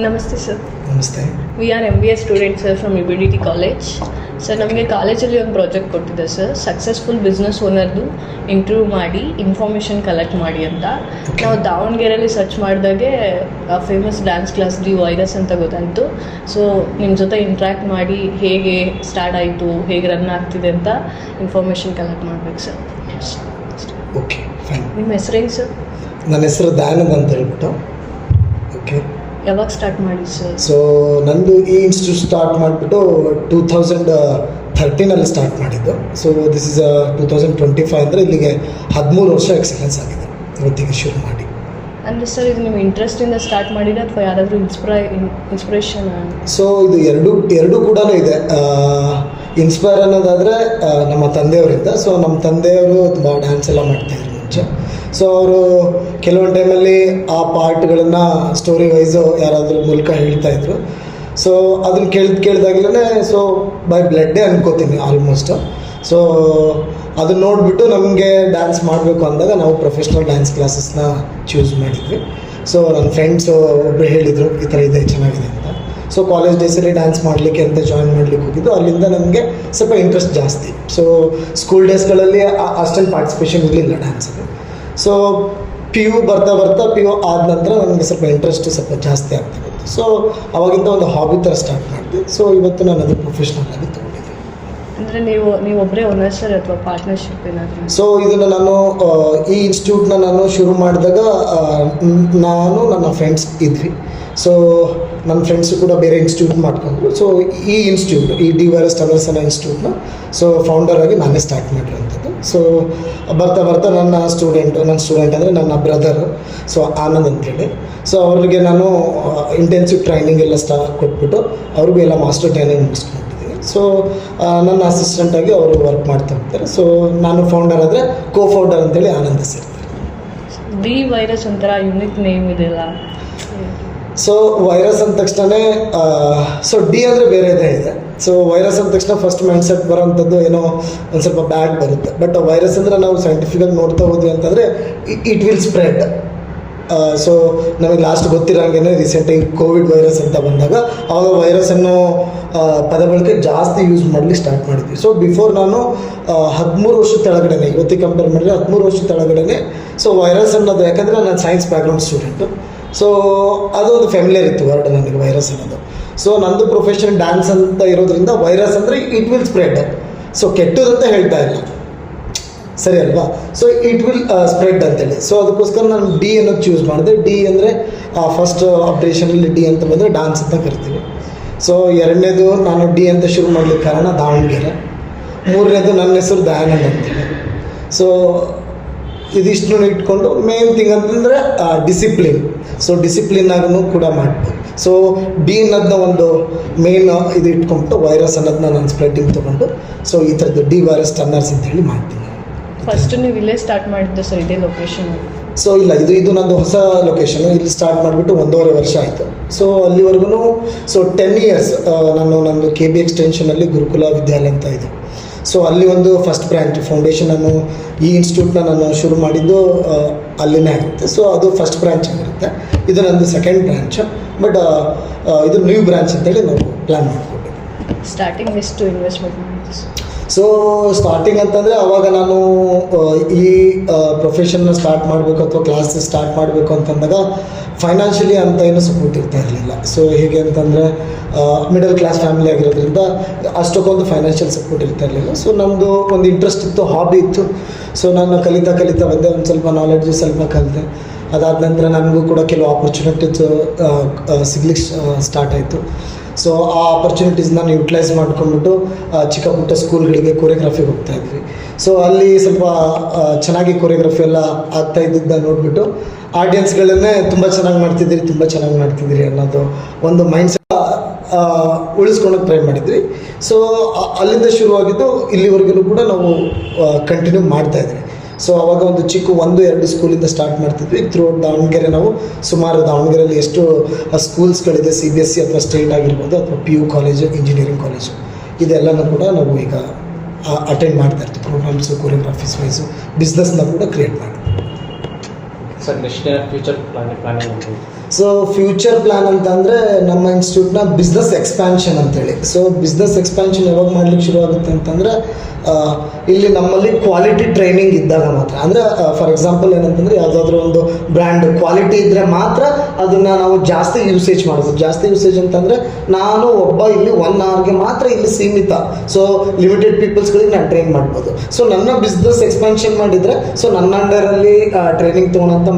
ನಮಸ್ತೆ ಸರ್. ನಮಸ್ತೆ. We are MBA student sir from UBDT college. Sir ನಮಗೆ ಕಾಲೇಜಲ್ಲಿ ಒಂದು ಪ್ರಾಜೆಕ್ಟ್ ಕೊಟ್ಟಿದೆ ಸರ್, ಸಕ್ಸಸ್ಫುಲ್ ಬಿಸ್ನೆಸ್ ಓನರ್ದು ಇಂಟರ್ವ್ಯೂ ಮಾಡಿ ಇನ್ಫಾರ್ಮೇಷನ್ ಕಲೆಕ್ಟ್ ಮಾಡಿ ಅಂತ. ನಾವು ದಾವಣಗೆರೆಯಲ್ಲಿ ಸರ್ಚ್ ಮಾಡಿದಾಗೆ famous dance class the virus ಅಂತ ಗೊತ್ತಾಯಿತು. ಸೊ ನಿಮ್ಮ ಜೊತೆ ಇಂಟ್ರ್ಯಾಕ್ಟ್ ಮಾಡಿ ಹೇಗೆ ಸ್ಟಾರ್ಟ್ ಆಯಿತು, ಹೇಗೆ ರನ್ ಆಗ್ತಿದೆ ಅಂತ ಇನ್ಫಾರ್ಮೇಷನ್ ಕಲೆಕ್ಟ್ ಮಾಡ್ಬೇಕು ಸರ್. Okay, fine. ನಿಮ್ಮ ಹೆಸರೇನು ಸರ್? ನನ್ನ ಹೆಸರು ದಯಾನಂದ್ ಅಂತ ಹೇಳ್ಬಿಟ್ಟು. ಓಕೆ, ಯಾವಾಗ ಸ್ಟಾರ್ಟ್ ಮಾಡಿ ಸರ್? ಸೊ ನಂದು ಈ ಇನ್ಸ್ಟಿಟ್ಯೂಟ್ ಸ್ಟಾರ್ಟ್ ಮಾಡಿಬಿಟ್ಟು 2013 ಸ್ಟಾರ್ಟ್ ಮಾಡಿದ್ದು. ಸೊ ದಿಸ್ ಇಸ್ 2025 ಅಂದರೆ ಇಲ್ಲಿಗೆ 13 ವರ್ಷ ಎಕ್ಸಲೆನ್ಸ್ ಆಗಿದೆ ಇವತ್ತಿಗೆ ಶುರು ಮಾಡಿ. ಅಂದರೆ ಸರ್ ಇದು ನಿಮ್ಮ ಇಂಟ್ರೆಸ್ಟಿಂದ ಸ್ಟಾರ್ಟ್ ಮಾಡಿದ್ರೆ ಅಥವಾ ಯಾರಾದರೂ ಇನ್ಸ್ಪಿರೇಷನ್? ಸೊ ಇದು ಎರಡೂ ಕೂಡ ಇದೆ. ಇನ್ಸ್ಪೈರ್ ಅನ್ನೋದಾದರೆ ನಮ್ಮ ತಂದೆಯವರಿಂದ. ಸೊ ನಮ್ಮ ತಂದೆಯವರು ತುಂಬ ಡ್ಯಾನ್ಸ್ ಎಲ್ಲ ಮಾಡ್ತಾಯಿದ್ರು ಮುಂಚೆ. ಸೊ ಅವರು ಕೆಲವೊಂದು ಟೈಮಲ್ಲಿ ಆ ಪಾರ್ಟ್ಗಳನ್ನು ಸ್ಟೋರಿ ವೈಸು ಯಾರಾದರೂ ಮೂಲಕ ಹೇಳ್ತಾಯಿದ್ರು. ಸೊ ಅದನ್ನು ಕೇಳಿದಾಗಲೇ ಸೊ ಬೈ ಬ್ಲಡ್ಡೇ ಅನ್ಕೋತೀನಿ ಆಲ್ಮೋಸ್ಟ್. ಸೊ ಅದನ್ನ ನೋಡಿಬಿಟ್ಟು ನಮಗೆ ಡ್ಯಾನ್ಸ್ ಮಾಡಬೇಕು ಅಂದಾಗ ನಾವು ಪ್ರೊಫೆಷ್ನಲ್ ಡ್ಯಾನ್ಸ್ ಕ್ಲಾಸಸ್ನ ಚೂಸ್ ಮಾಡಿದ್ವಿ. ಸೊ ನನ್ನ ಫ್ರೆಂಡ್ಸು ಒಬ್ಬರು ಹೇಳಿದರು ಈ ಥರ ಇದೆ, ಚೆನ್ನಾಗಿದೆ ಅಂತ. ಸೊ ಕಾಲೇಜ್ ಡೇಸಲ್ಲಿ ಡ್ಯಾನ್ಸ್ ಮಾಡಲಿಕ್ಕೆ ಅಂತ ಜಾಯಿನ್ ಮಾಡಲಿಕ್ಕೆ ಹೋಗಿದ್ದು. ಅಲ್ಲಿಂದ ನನಗೆ ಸ್ವಲ್ಪ ಇಂಟ್ರೆಸ್ಟ್ ಜಾಸ್ತಿ. ಸೊ ಸ್ಕೂಲ್ ಡೇಸ್ಗಳಲ್ಲಿ ಅಷ್ಟೊಂದು ಪಾರ್ಟಿಸಿಪೇಷನ್ ಇರಲಿಲ್ಲ ಡ್ಯಾನ್ಸಲ್ಲಿ. ಸೊ PU ಬರ್ತಾ PU ಆದ ನಂತರ ನನಗೆ ಸ್ವಲ್ಪ ಇಂಟ್ರೆಸ್ಟ್ ಸ್ವಲ್ಪ ಜಾಸ್ತಿ ಆಗ್ತಿತ್ತು. ಸೊ ಅವಾಗಿಂದ ಒಂದು ಹಾಬಿ ಥರ ಸ್ಟಾರ್ಟ್ ಮಾಡಿದೆ. ಸೊ ಇವತ್ತು ನಾನು ಅದು ಪ್ರೊಫೆಷ್ನಲ್ ಆಗಿ ತೊಗೊಂಡಿದ್ದೆ. ಅಂದರೆ ನೀವು ಒಬ್ಬರೇ ಓನರ್ ಸರ್ ಅಥವಾ ಪಾರ್ಟ್ನರ್ಶಿಪ್ ಏನಾದರೂ? ಸೊ ಇದನ್ನು ನಾನು ಈ ಇನ್ಸ್ಟಿಟ್ಯೂಟ್ನ ನಾನು ಶುರು ಮಾಡಿದಾಗ ನಾನು ನನ್ನ ಫ್ರೆಂಡ್ಸ್ ಇದ್ವಿ. ಸೊ ನನ್ನ ಫ್ರೆಂಡ್ಸು ಕೂಡ ಬೇರೆ ಇನ್ಸ್ಟಿಟ್ಯೂಟ್ ಮಾಡ್ಕೊಂಡ್ರು. ಸೊ ಈ ಇನ್ಸ್ಟಿಟ್ಯೂಟ್, ಈ ಡಿ ವೈರಸ್ ಟನರ್ಸನ ಇನ್ಸ್ಟಿಟ್ಯೂಟ್ನ ಸೊ ಫೌಂಡರ್ ಆಗಿ ನಾನೇ ಸ್ಟಾರ್ಟ್ ಮಾಡಿರೋಂಥದ್ದು. ಸೊ ಬರ್ತಾ ನನ್ನ ಸ್ಟೂಡೆಂಟ್ ಅಂದರೆ ನನ್ನ ಬ್ರದರು, ಸೊ ಆನಂದ್ ಅಂತೇಳಿ. ಸೊ ಅವ್ರಿಗೆ ನಾನು ಇಂಟೆನ್ಸಿವ್ ಟ್ರೈನಿಂಗ್ ಎಲ್ಲ ಕೊಟ್ಬಿಟ್ಟು ಅವ್ರಿಗೂ ಎಲ್ಲ ಮಾಸ್ಟರ್ ಟ್ರೈನಿಂಗ್ ಮುಗಿಸ್ಕೊಂಡಿದ್ದೀನಿ. ಸೊ ನನ್ನ ಅಸಿಸ್ಟೆಂಟಾಗಿ ಅವರು ವರ್ಕ್ ಮಾಡ್ತಾ ಹೋಗ್ತಾರೆ. ಸೊ ನಾನು ಫೌಂಡರ್ ಆದರೆ ಫೌಂಡರ್ ಅಂತೇಳಿ ಆನಂದ್ ಸೇರ್ತಾರೆ. ದಿ ವೈರಸ್ ಒಂಥರ ಯೂನಿಕ್ ನೇಮ್ ಇದೆಲ್ಲ. ಸೊ ವೈರಸ್ ಅಂದ ತಕ್ಷಣವೇ ಸೊ ಡಿ ಅಂದರೆ ಬೇರೆದೇ ಇದೆ. ಸೊ ವೈರಸ್ ಅಂದ ತಕ್ಷಣ ಫಸ್ಟ್ ಮೈಂಡ್ಸೆಟ್ ಬರೋವಂಥದ್ದು ಏನೋ ಒಂದು ಸ್ವಲ್ಪ ಬ್ಯಾಡ್ ಬರುತ್ತೆ. ಬಟ್ ವೈರಸ್ ಅಂದರೆ ನಾವು ಸೈಂಟಿಫಿಕಾಗಿ ನೋಡ್ತಾ ಹೋದ್ವಿ ಅಂತಂದರೆ ಇಟ್ ವಿಲ್ ಸ್ಪ್ರೆಡ್. ಸೊ ನಮಗೆ ಲಾಸ್ಟ್ ಗೊತ್ತಿರೋಂಗೆ ರೀಸೆಂಟಾಗಿ ಕೋವಿಡ್ ವೈರಸ್ ಅಂತ ಬಂದಾಗ ಆವಾಗ ವೈರಸ್ ಅನ್ನೋ ಪದ ಬಳಕೆ ಜಾಸ್ತಿ ಯೂಸ್ ಮಾಡಲಿಕ್ಕೆ ಸ್ಟಾರ್ಟ್ ಮಾಡಿದ್ವಿ. ಸೊ ಬಿಫೋರ್ ನಾನು 13 ವರ್ಷದ ಕೆಳಗಡೆ, ಇವತ್ತಿಗೆ ಕಂಪೇರ್ ಮಾಡಿದ್ರೆ 13 ವರ್ಷದ ಕೆಳಗಡೆ ಸೊ ವೈರಸ್ ಅನ್ನೋದು, ಯಾಕಂದರೆ ನಾನು ಸೈನ್ಸ್ ಬ್ಯಾಕ್ಗ್ರೌಂಡ್ ಸ್ಟೂಡೆಂಟು. ಸೊ ಅದು ಒಂದು ಫ್ಯಾಮಿಲಿಯರ್ ಇತ್ತು ವರ್ಡ್ ನನಗೆ ವೈರಸ್ ಅನ್ನೋದು. ಸೊ ನಂದು ಪ್ರೊಫೆಷನ್ ಡ್ಯಾನ್ಸ್ ಅಂತ ಇರೋದ್ರಿಂದ ವೈರಸ್ ಅಂದರೆ ಇಟ್ ವಿಲ್ ಸ್ಪ್ರೆಡ್. ಸೊ ಕೆಟ್ಟದಂತ ಹೇಳ್ತಾ ಇಲ್ಲ, ಸರಿ ಅಲ್ವಾ? ಸೊ ಇಟ್ ವಿಲ್ ಸ್ಪ್ರೆಡ್ ಅಂತೇಳಿ. ಸೊ ಅದಕ್ಕೋಸ್ಕರ ನಾನು ಡಿ ಅನ್ನೋದು ಚೂಸ್ ಮಾಡಿದೆ. ಡಿ ಅಂದರೆ ಫಸ್ಟ್ ಆಪ್ರೇಷನಲ್ಲಿ ಡಿ ಅಂತ ಬಂದರೆ ಡ್ಯಾನ್ಸ್ ಅಂತ ಕರಿತೀವಿ. ಸೊ ಎರಡನೇದು ನಾನು ಡಿ ಅಂತ ಶುರು ಮಾಡಲಿಕ್ಕೆ ಕಾರಣ ದಾವಣಗೆರೆ. ಮೂರನೇದು ನನ್ನ ಹೆಸರು ದಯಾನಂದ್ ಅಂತೇಳಿ. ಸೊ ಇದಿಷ್ಟು ಇಟ್ಕೊಂಡು ಮೇನ್ ಥಿಂಗ್ ಅಂತಂದರೆ ಡಿಸಿಪ್ಲಿನ್. ಸೊ ಡಿಸಿಪ್ಲಿನ್ನಾಗೂ ಕೂಡ ಮಾಡ್ಬೋದು. ಸೊ ಡಿ ಅನ್ನೋದನ್ನ ಒಂದು ಮೇನ್ ಇದು ಇಟ್ಕೊಂಡ್ಬಿಟ್ಟು ವೈರಸ್ ಅನ್ನೋದನ್ನ ನಾನು ಸ್ಪ್ರೆಡ್ಡಿಂಗ್ ತೊಗೊಂಡು ಸೊ ಈ ಥರದ್ದು ಡಿ ವೈರಸ್ ಟನ್ನರ್ಸ್ ಅಂತೇಳಿ ಮಾಡ್ತೀನಿ. ಫಸ್ಟ್ ನೀವು ಇಲ್ಲೇ ಸ್ಟಾರ್ಟ್ ಮಾಡಿದ್ದು ಸರ್, ಇದೇ ಲೊಕೇಶನ್? ಸೊ ಇಲ್ಲ, ಇದು ನಂದು ಹೊಸ ಲೊಕೇಶನು. ಇಲ್ಲಿ ಸ್ಟಾರ್ಟ್ ಮಾಡಿಬಿಟ್ಟು 1.5 ವರ್ಷ ಆಯಿತು. ಸೊ ಅಲ್ಲಿವರೆಗೂ ಸೊ 10 years ನಾನು ನಂದು KB ಎಕ್ಸ್ಟೆನ್ಷನಲ್ಲಿ ಗುರುಕುಲ ವಿದ್ಯಾಲಯ ಅಂತ ಇದೆ. ಸೊ ಅಲ್ಲಿ ಒಂದು ಫಸ್ಟ್ ಬ್ರ್ಯಾಂಚ್ ಫೌಂಡೇಶನ್ ನಾನು ಈ ಇನ್ಸ್ಟಿಟ್ಯೂಟ್ನ ನಾನು ಶುರು ಮಾಡಿದ್ದು ಅಲ್ಲಿನೇ ಆಗುತ್ತೆ. ಸೊ ಅದು ಫಸ್ಟ್ ಬ್ರ್ಯಾಂಚ್ ಆಗಿರುತ್ತೆ. ಇದು ನಂದು ಸೆಕೆಂಡ್ ಬ್ರ್ಯಾಂಚ್. ಬಟ್ ಇದು ನ್ಯೂ ಬ್ರ್ಯಾಂಚ್ ಅಂತೇಳಿ ನಾವು ಪ್ಲ್ಯಾನ್ ಮಾಡಿಕೊಂಡಿದ್ದೆ. ಸ್ಟಾರ್ಟಿಂಗ್ ಎಷ್ಟು ಇನ್ವೆಸ್ಟ್ಮೆಂಟ್ ಮಾಡಿದ್ದು? ಸೊ ಸ್ಟಾರ್ಟಿಂಗ್ ಅಂತಂದರೆ ಆವಾಗ ನಾನು ಈ ಪ್ರೊಫೆಷನ್ನ ಸ್ಟಾರ್ಟ್ ಮಾಡಬೇಕು ಅಥವಾ ಕ್ಲಾಸ್ ಸ್ಟಾರ್ಟ್ ಮಾಡಬೇಕು ಅಂತಂದಾಗ ಫೈನಾನ್ಷಿಯಲಿ ಅಂತ ಏನೂ ಸಪೋರ್ಟ್ ಇರ್ತಾ ಇರಲಿಲ್ಲ. ಸೊ ಹೇಗೆ ಅಂತಂದರೆ ಮಿಡಲ್ ಕ್ಲಾಸ್ ಫ್ಯಾಮಿಲಿ ಆಗಿರೋದ್ರಿಂದ ಅಷ್ಟಕ್ಕೊಂದು ಫೈನಾನ್ಷಿಯಲ್ ಸಪೋರ್ಟ್ ಇರ್ತಾ ಇರಲಿಲ್ಲ. ಸೊ ನಮ್ಮದು ಒಂದು ಇಂಟ್ರೆಸ್ಟ್ ಇತ್ತು, ಹಾಬಿ ಇತ್ತು. ಸೊ ನಾನು ಕಲಿತಾ ಬಂದೆ, ಒಂದು ಸ್ವಲ್ಪ ನಾಲೆಡ್ಜು ಸ್ವಲ್ಪ ಕಲಿತೆ. ಅದಾದ ನಂತರ ನನಗೂ ಕೂಡ ಕೆಲವು ಆಪರ್ಚುನಿಟೀಸ್ ಸಿಗ್ಲಿಕ್ಕೆ ಸ್ಟಾರ್ಟ್ ಆಯಿತು. ಸೊ ಆ ಆಪರ್ಚುನಿಟೀಸ್ ನಾನು ಯುಟಿಲೈಸ್ ಮಾಡ್ಕೊಂಡ್ಬಿಟ್ಟು ಚಿಕ್ಕ ಪುಟ್ಟ ಸ್ಕೂಲ್ಗಳಿಗೆ ಕೊರಿಯೋಗ್ರಫಿಗೆ ಹೋಗ್ತಾಯಿದ್ವಿ. ಸೊ ಅಲ್ಲಿ ಸ್ವಲ್ಪ ಚೆನ್ನಾಗಿ ಕೊರಿಯೋಗ್ರಫಿ ಎಲ್ಲ ಆಗ್ತಾ ಇದ್ದಿದ್ದ ನೋಡಿಬಿಟ್ಟು ಆಡಿಯನ್ಸ್ಗಳನ್ನೇ ತುಂಬ ಚೆನ್ನಾಗಿ ಮಾಡ್ತಿದ್ದೀರಿ ಅನ್ನೋದು ಒಂದು ಮೈಂಡ್ಸೆಟ್ ಉಳಿಸ್ಕೊಳಕ್ಕೆ ಟ್ರೈ ಮಾಡಿದ್ವಿ. ಸೊ ಅಲ್ಲಿಂದ ಶುರುವಾಗಿದ್ದು ಇಲ್ಲಿವರೆಗೂ ಕೂಡ ನಾವು ಕಂಟಿನ್ಯೂ ಮಾಡ್ತಾಯಿದ್ವಿ. ಸೊ ಆವಾಗ ಒಂದು ಚಿಕ್ಕ 1-2 ಸ್ಕೂಲಿಂದ ಸ್ಟಾರ್ಟ್ ಮಾಡ್ತಿದ್ವಿ. ಥ್ರೂಔಟ್ ದಾವಣಗೆರೆ ನಾವು ಸುಮಾರು ದಾವಣಗೆರೆಯಲ್ಲಿ ಎಷ್ಟು ಸ್ಕೂಲ್ಸ್ಗಳಿದೆ, CBSE ಅಥವಾ ಸ್ಟೇಟ್ ಆಗಿರ್ಬೋದು ಅಥವಾ PU ಕಾಲೇಜು, ಇಂಜಿನಿಯರಿಂಗ್ ಕಾಲೇಜು, ಇದೆಲ್ಲನೂ ಕೂಡ ನಾವು ಈಗ ಅಟೆಂಡ್ ಮಾಡ್ತಾ ಇರ್ತೀವಿ. ಪ್ರೋಗ್ರಾಮ್ಸು, ಕೊರಿಯೋಗ್ರಫೀಸ್ ವೈಸು, ಬಿಸ್ನೆಸ್ನ ಕೂಡ ಕ್ರಿಯೇಟ್ ಮಾಡ್ತೀವಿ. Sir next future planning so future plan ಅಂತಂದರೆ ನಮ್ಮ ಇನ್ಸ್ಟಿಟ್ಯೂಟ್ನ ಬಿಸ್ನೆಸ್ ಎಕ್ಸ್ಪ್ಯಾನ್ಷನ್ ಅಂತೇಳಿ. ಸೊ ಬಿಸ್ನೆಸ್ ಎಕ್ಸ್ಪ್ಯಾನ್ಷನ್ ಯಾವಾಗ ಮಾಡ್ಲಿಕ್ಕೆ ಶುರು ಆಗುತ್ತೆ ಅಂತಂದರೆ ಇಲ್ಲಿ ನಮ್ಮಲ್ಲಿ ಕ್ವಾಲಿಟಿ ಟ್ರೈನಿಂಗ್ ಇದ್ದಾಗ ಮಾತ್ರ. ಅಂದರೆ ಫಾರ್ ಎಕ್ಸಾಂಪಲ್ ಏನಂತಂದರೆ ಯಾವುದಾದ್ರೂ ಒಂದು ಬ್ರ್ಯಾಂಡ್ ಕ್ವಾಲಿಟಿ ಇದ್ದರೆ ಮಾತ್ರ ಅದನ್ನು ನಾವು ಜಾಸ್ತಿ ಯೂಸೇಜ್ ಮಾಡ್ಬೋದು. ಜಾಸ್ತಿ ಯೂಸೇಜ್ ಅಂತಂದರೆ ನಾನು ಒಬ್ಬ ಇಲ್ಲಿ 1 hourಗೆ ಮಾತ್ರ ಇಲ್ಲಿ ಸೀಮಿತ. ಸೊ ಲಿಮಿಟೆಡ್ ಪೀಪಲ್ಸ್ಗಳಿಗೆ ನಾನು ಟ್ರೈನ್ ಮಾಡ್ಬೋದು. ಸೊ ನನ್ನ ಬಿಸ್ನೆಸ್ ಎಕ್ಸ್ಪ್ಯಾನ್ಷನ್ ಮಾಡಿದರೆ ಸೊ ನನ್ನ ಅಂಡರಲ್ಲಿ ಟ್ರೈನಿಂಗ್ ತೊಗೊಳೋಂಥ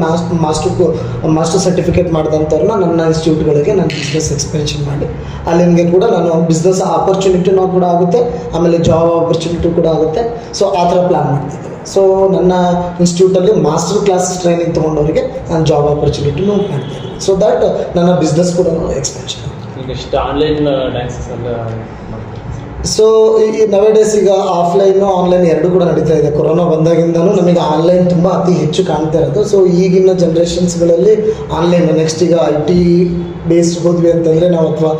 ಮಾಸ್ಟರ್ ಸರ್ಟಿಫಿಕೇಟ್ ಮಾಡಿದಂಥವ್ರನ್ನ ನನ್ನ ಇನ್ಸ್ಟಿಟ್ಯೂಟ್ಗಳಿಗೆ ನಾನು ಬಿಸ್ನೆಸ್ ಎಕ್ಸ್ಪೆನ್ಷನ್ ಮಾಡಿ ಅಲ್ಲಿಗೆ ಕೂಡ ನಾನು ಬಿಸ್ನೆಸ್ ಆಪರ್ಚುನಿಟಿನೂ ಕೂಡ ಆಗುತ್ತೆ, ಆಮೇಲೆ ಜಾಬ್ ಆಪರ್ಚುನಿಟಿ ಕೂಡ ಆಗುತ್ತೆ. ಸೊ ಆ ಥರ ಪ್ಲ್ಯಾನ್ ಮಾಡ್ತಿದ್ದೀನಿ. ಸೊ ನನ್ನ ಇನ್ಸ್ಟಿಟ್ಯೂಟಲ್ಲಿ ಮಾಸ್ಟರ್ ಕ್ಲಾಸ್ ಟ್ರೈನಿಂಗ್ ತೊಗೊಂಡವರಿಗೆ ನಾನು ಜಾಬ್ ಆಪರ್ಚುನಿಟಿನೂ ಮಾಡ್ತೀನಿ. ಸೊ ದ್ಯಾಟ್ ನನ್ನ ಬಿಸ್ನೆಸ್ ಕೂಡ ಎಕ್ಸ್ಪೆನ್ಷನ್. ನೆಕ್ಸ್ಟ್ ಆನ್ಲೈನ್ ಡ್ಯಾನ್ಸಸ್ ಎಲ್ಲ ಸೊ ಈ ನವೇಡೇಸ್ ಈಗ ಆಫ್ಲೈನು ಆನ್ಲೈನ್ ಎರಡೂ ಕೂಡ ನಡೀತಾ ಇದೆ. ಕೊರೋನಾ ಬಂದಾಗಿಂದನೂ ನಮಗೆ ಆನ್ಲೈನ್ ತುಂಬ ಅತಿ ಹೆಚ್ಚು ಕಾಣ್ತಾ ಇರೋದು. ಸೊ ಈಗಿನ ಜನ್ರೇಷನ್ಸ್ಗಳಲ್ಲಿ ಆನ್ಲೈನ್ ನೆಕ್ಸ್ಟ್ ಈಗ IT ಬೇಸ್ಡ್ ಹೋದ್ವಿ ಅಂತಂದರೆ ನಾವು ಅಥವಾ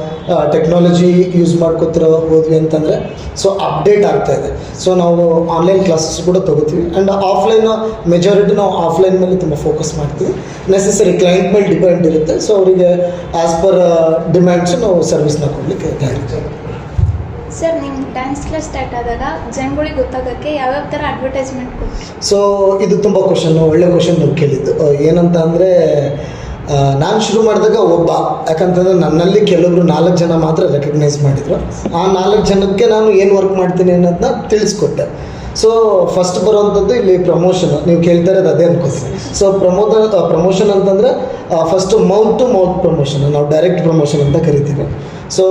ಟೆಕ್ನಾಲಜಿ ಯೂಸ್ ಮಾಡ್ಕೊತಿರೋ ಹೋದ್ವಿ ಅಂತಂದರೆ ಸೊ ಅಪ್ಡೇಟ್ ಆಗ್ತಾ ಇದೆ. ಸೊ ನಾವು ಆನ್ಲೈನ್ ಕ್ಲಾಸಸ್ ಕೂಡ ತೊಗೋತೀವಿ. ಆ್ಯಂಡ್ ಆಫ್ಲೈನ್ ಮೆಜಾರಿಟಿ ನಾವು ಆಫ್ಲೈನ್ ಮೇಲೆ ತುಂಬ ಫೋಕಸ್ ಮಾಡ್ತೀವಿ. ನೆಸೆಸರಿ ಕ್ಲೈಂಟ್ ಮೇಲೆ ಡಿಪೆಂಡ್ ಇರುತ್ತೆ. ಸೊ ಅವರಿಗೆ ಆ್ಯಸ್ ಪರ್ ಡಿಮ್ಯಾಂಡ್ಸು ನಾವು ಸರ್ವಿಸ್ನ ಕೊಡಲಿಕ್ಕೆ ತಯಾರಿದ್ದೀವಿ. ಸರ್, ನಿಮ್ಮ ಡ್ಯಾನ್ಸ್ ಕ್ಲಾಸ್ ಸ್ಟಾರ್ಟ್ ಆದಾಗ ಜನಗಳಿಗೆ ಗೊತ್ತಾಗೋಕ್ಕೆ ಯಾವ್ಯಾವ ಥರ ಅಡ್ವರ್ಟೈಸ್ಮೆಂಟ್ ಕೊಡ್ತೀವಿ? ಸೊ ಇದು ತುಂಬ ಒಳ್ಳೆ ಕ್ವಶನ್ ಕೇಳಿದ್ದು. ಏನಂತ ಅಂದರೆ ನಾನು ಶುರು ಮಾಡಿದಾಗ ಯಾಕಂತಂದರೆ ನನ್ನಲ್ಲಿ ಕೆಲವೊಬ್ರು 4 ಜನ ಮಾತ್ರ ರೆಕಗ್ನೈಸ್ ಮಾಡಿದರು. ಆ 4 ಜನಕ್ಕೆ ನಾನು ಏನು ವರ್ಕ್ ಮಾಡ್ತೀನಿ ಅನ್ನೋದನ್ನ ತಿಳಿಸ್ಕೊಟ್ಟೆ. ಸೊ ಫಸ್ಟ್ ಬರುವಂಥದ್ದು ಇಲ್ಲಿ ಪ್ರಮೋಷನ್. ನೀವು ಕೇಳ್ತಾ ಇರೋದು ಅದೇ ಅನ್ಕೋತೀನಿ. ಸೊ ಪ್ರಮೋಷನ್ ಅಂತಂದರೆ first mouth to mouth promotion, ನಾವು ಡೈರೆಕ್ಟ್ ಪ್ರಮೋಷನ್ ಅಂತ ಕರಿತೀವಿ. ಸೊ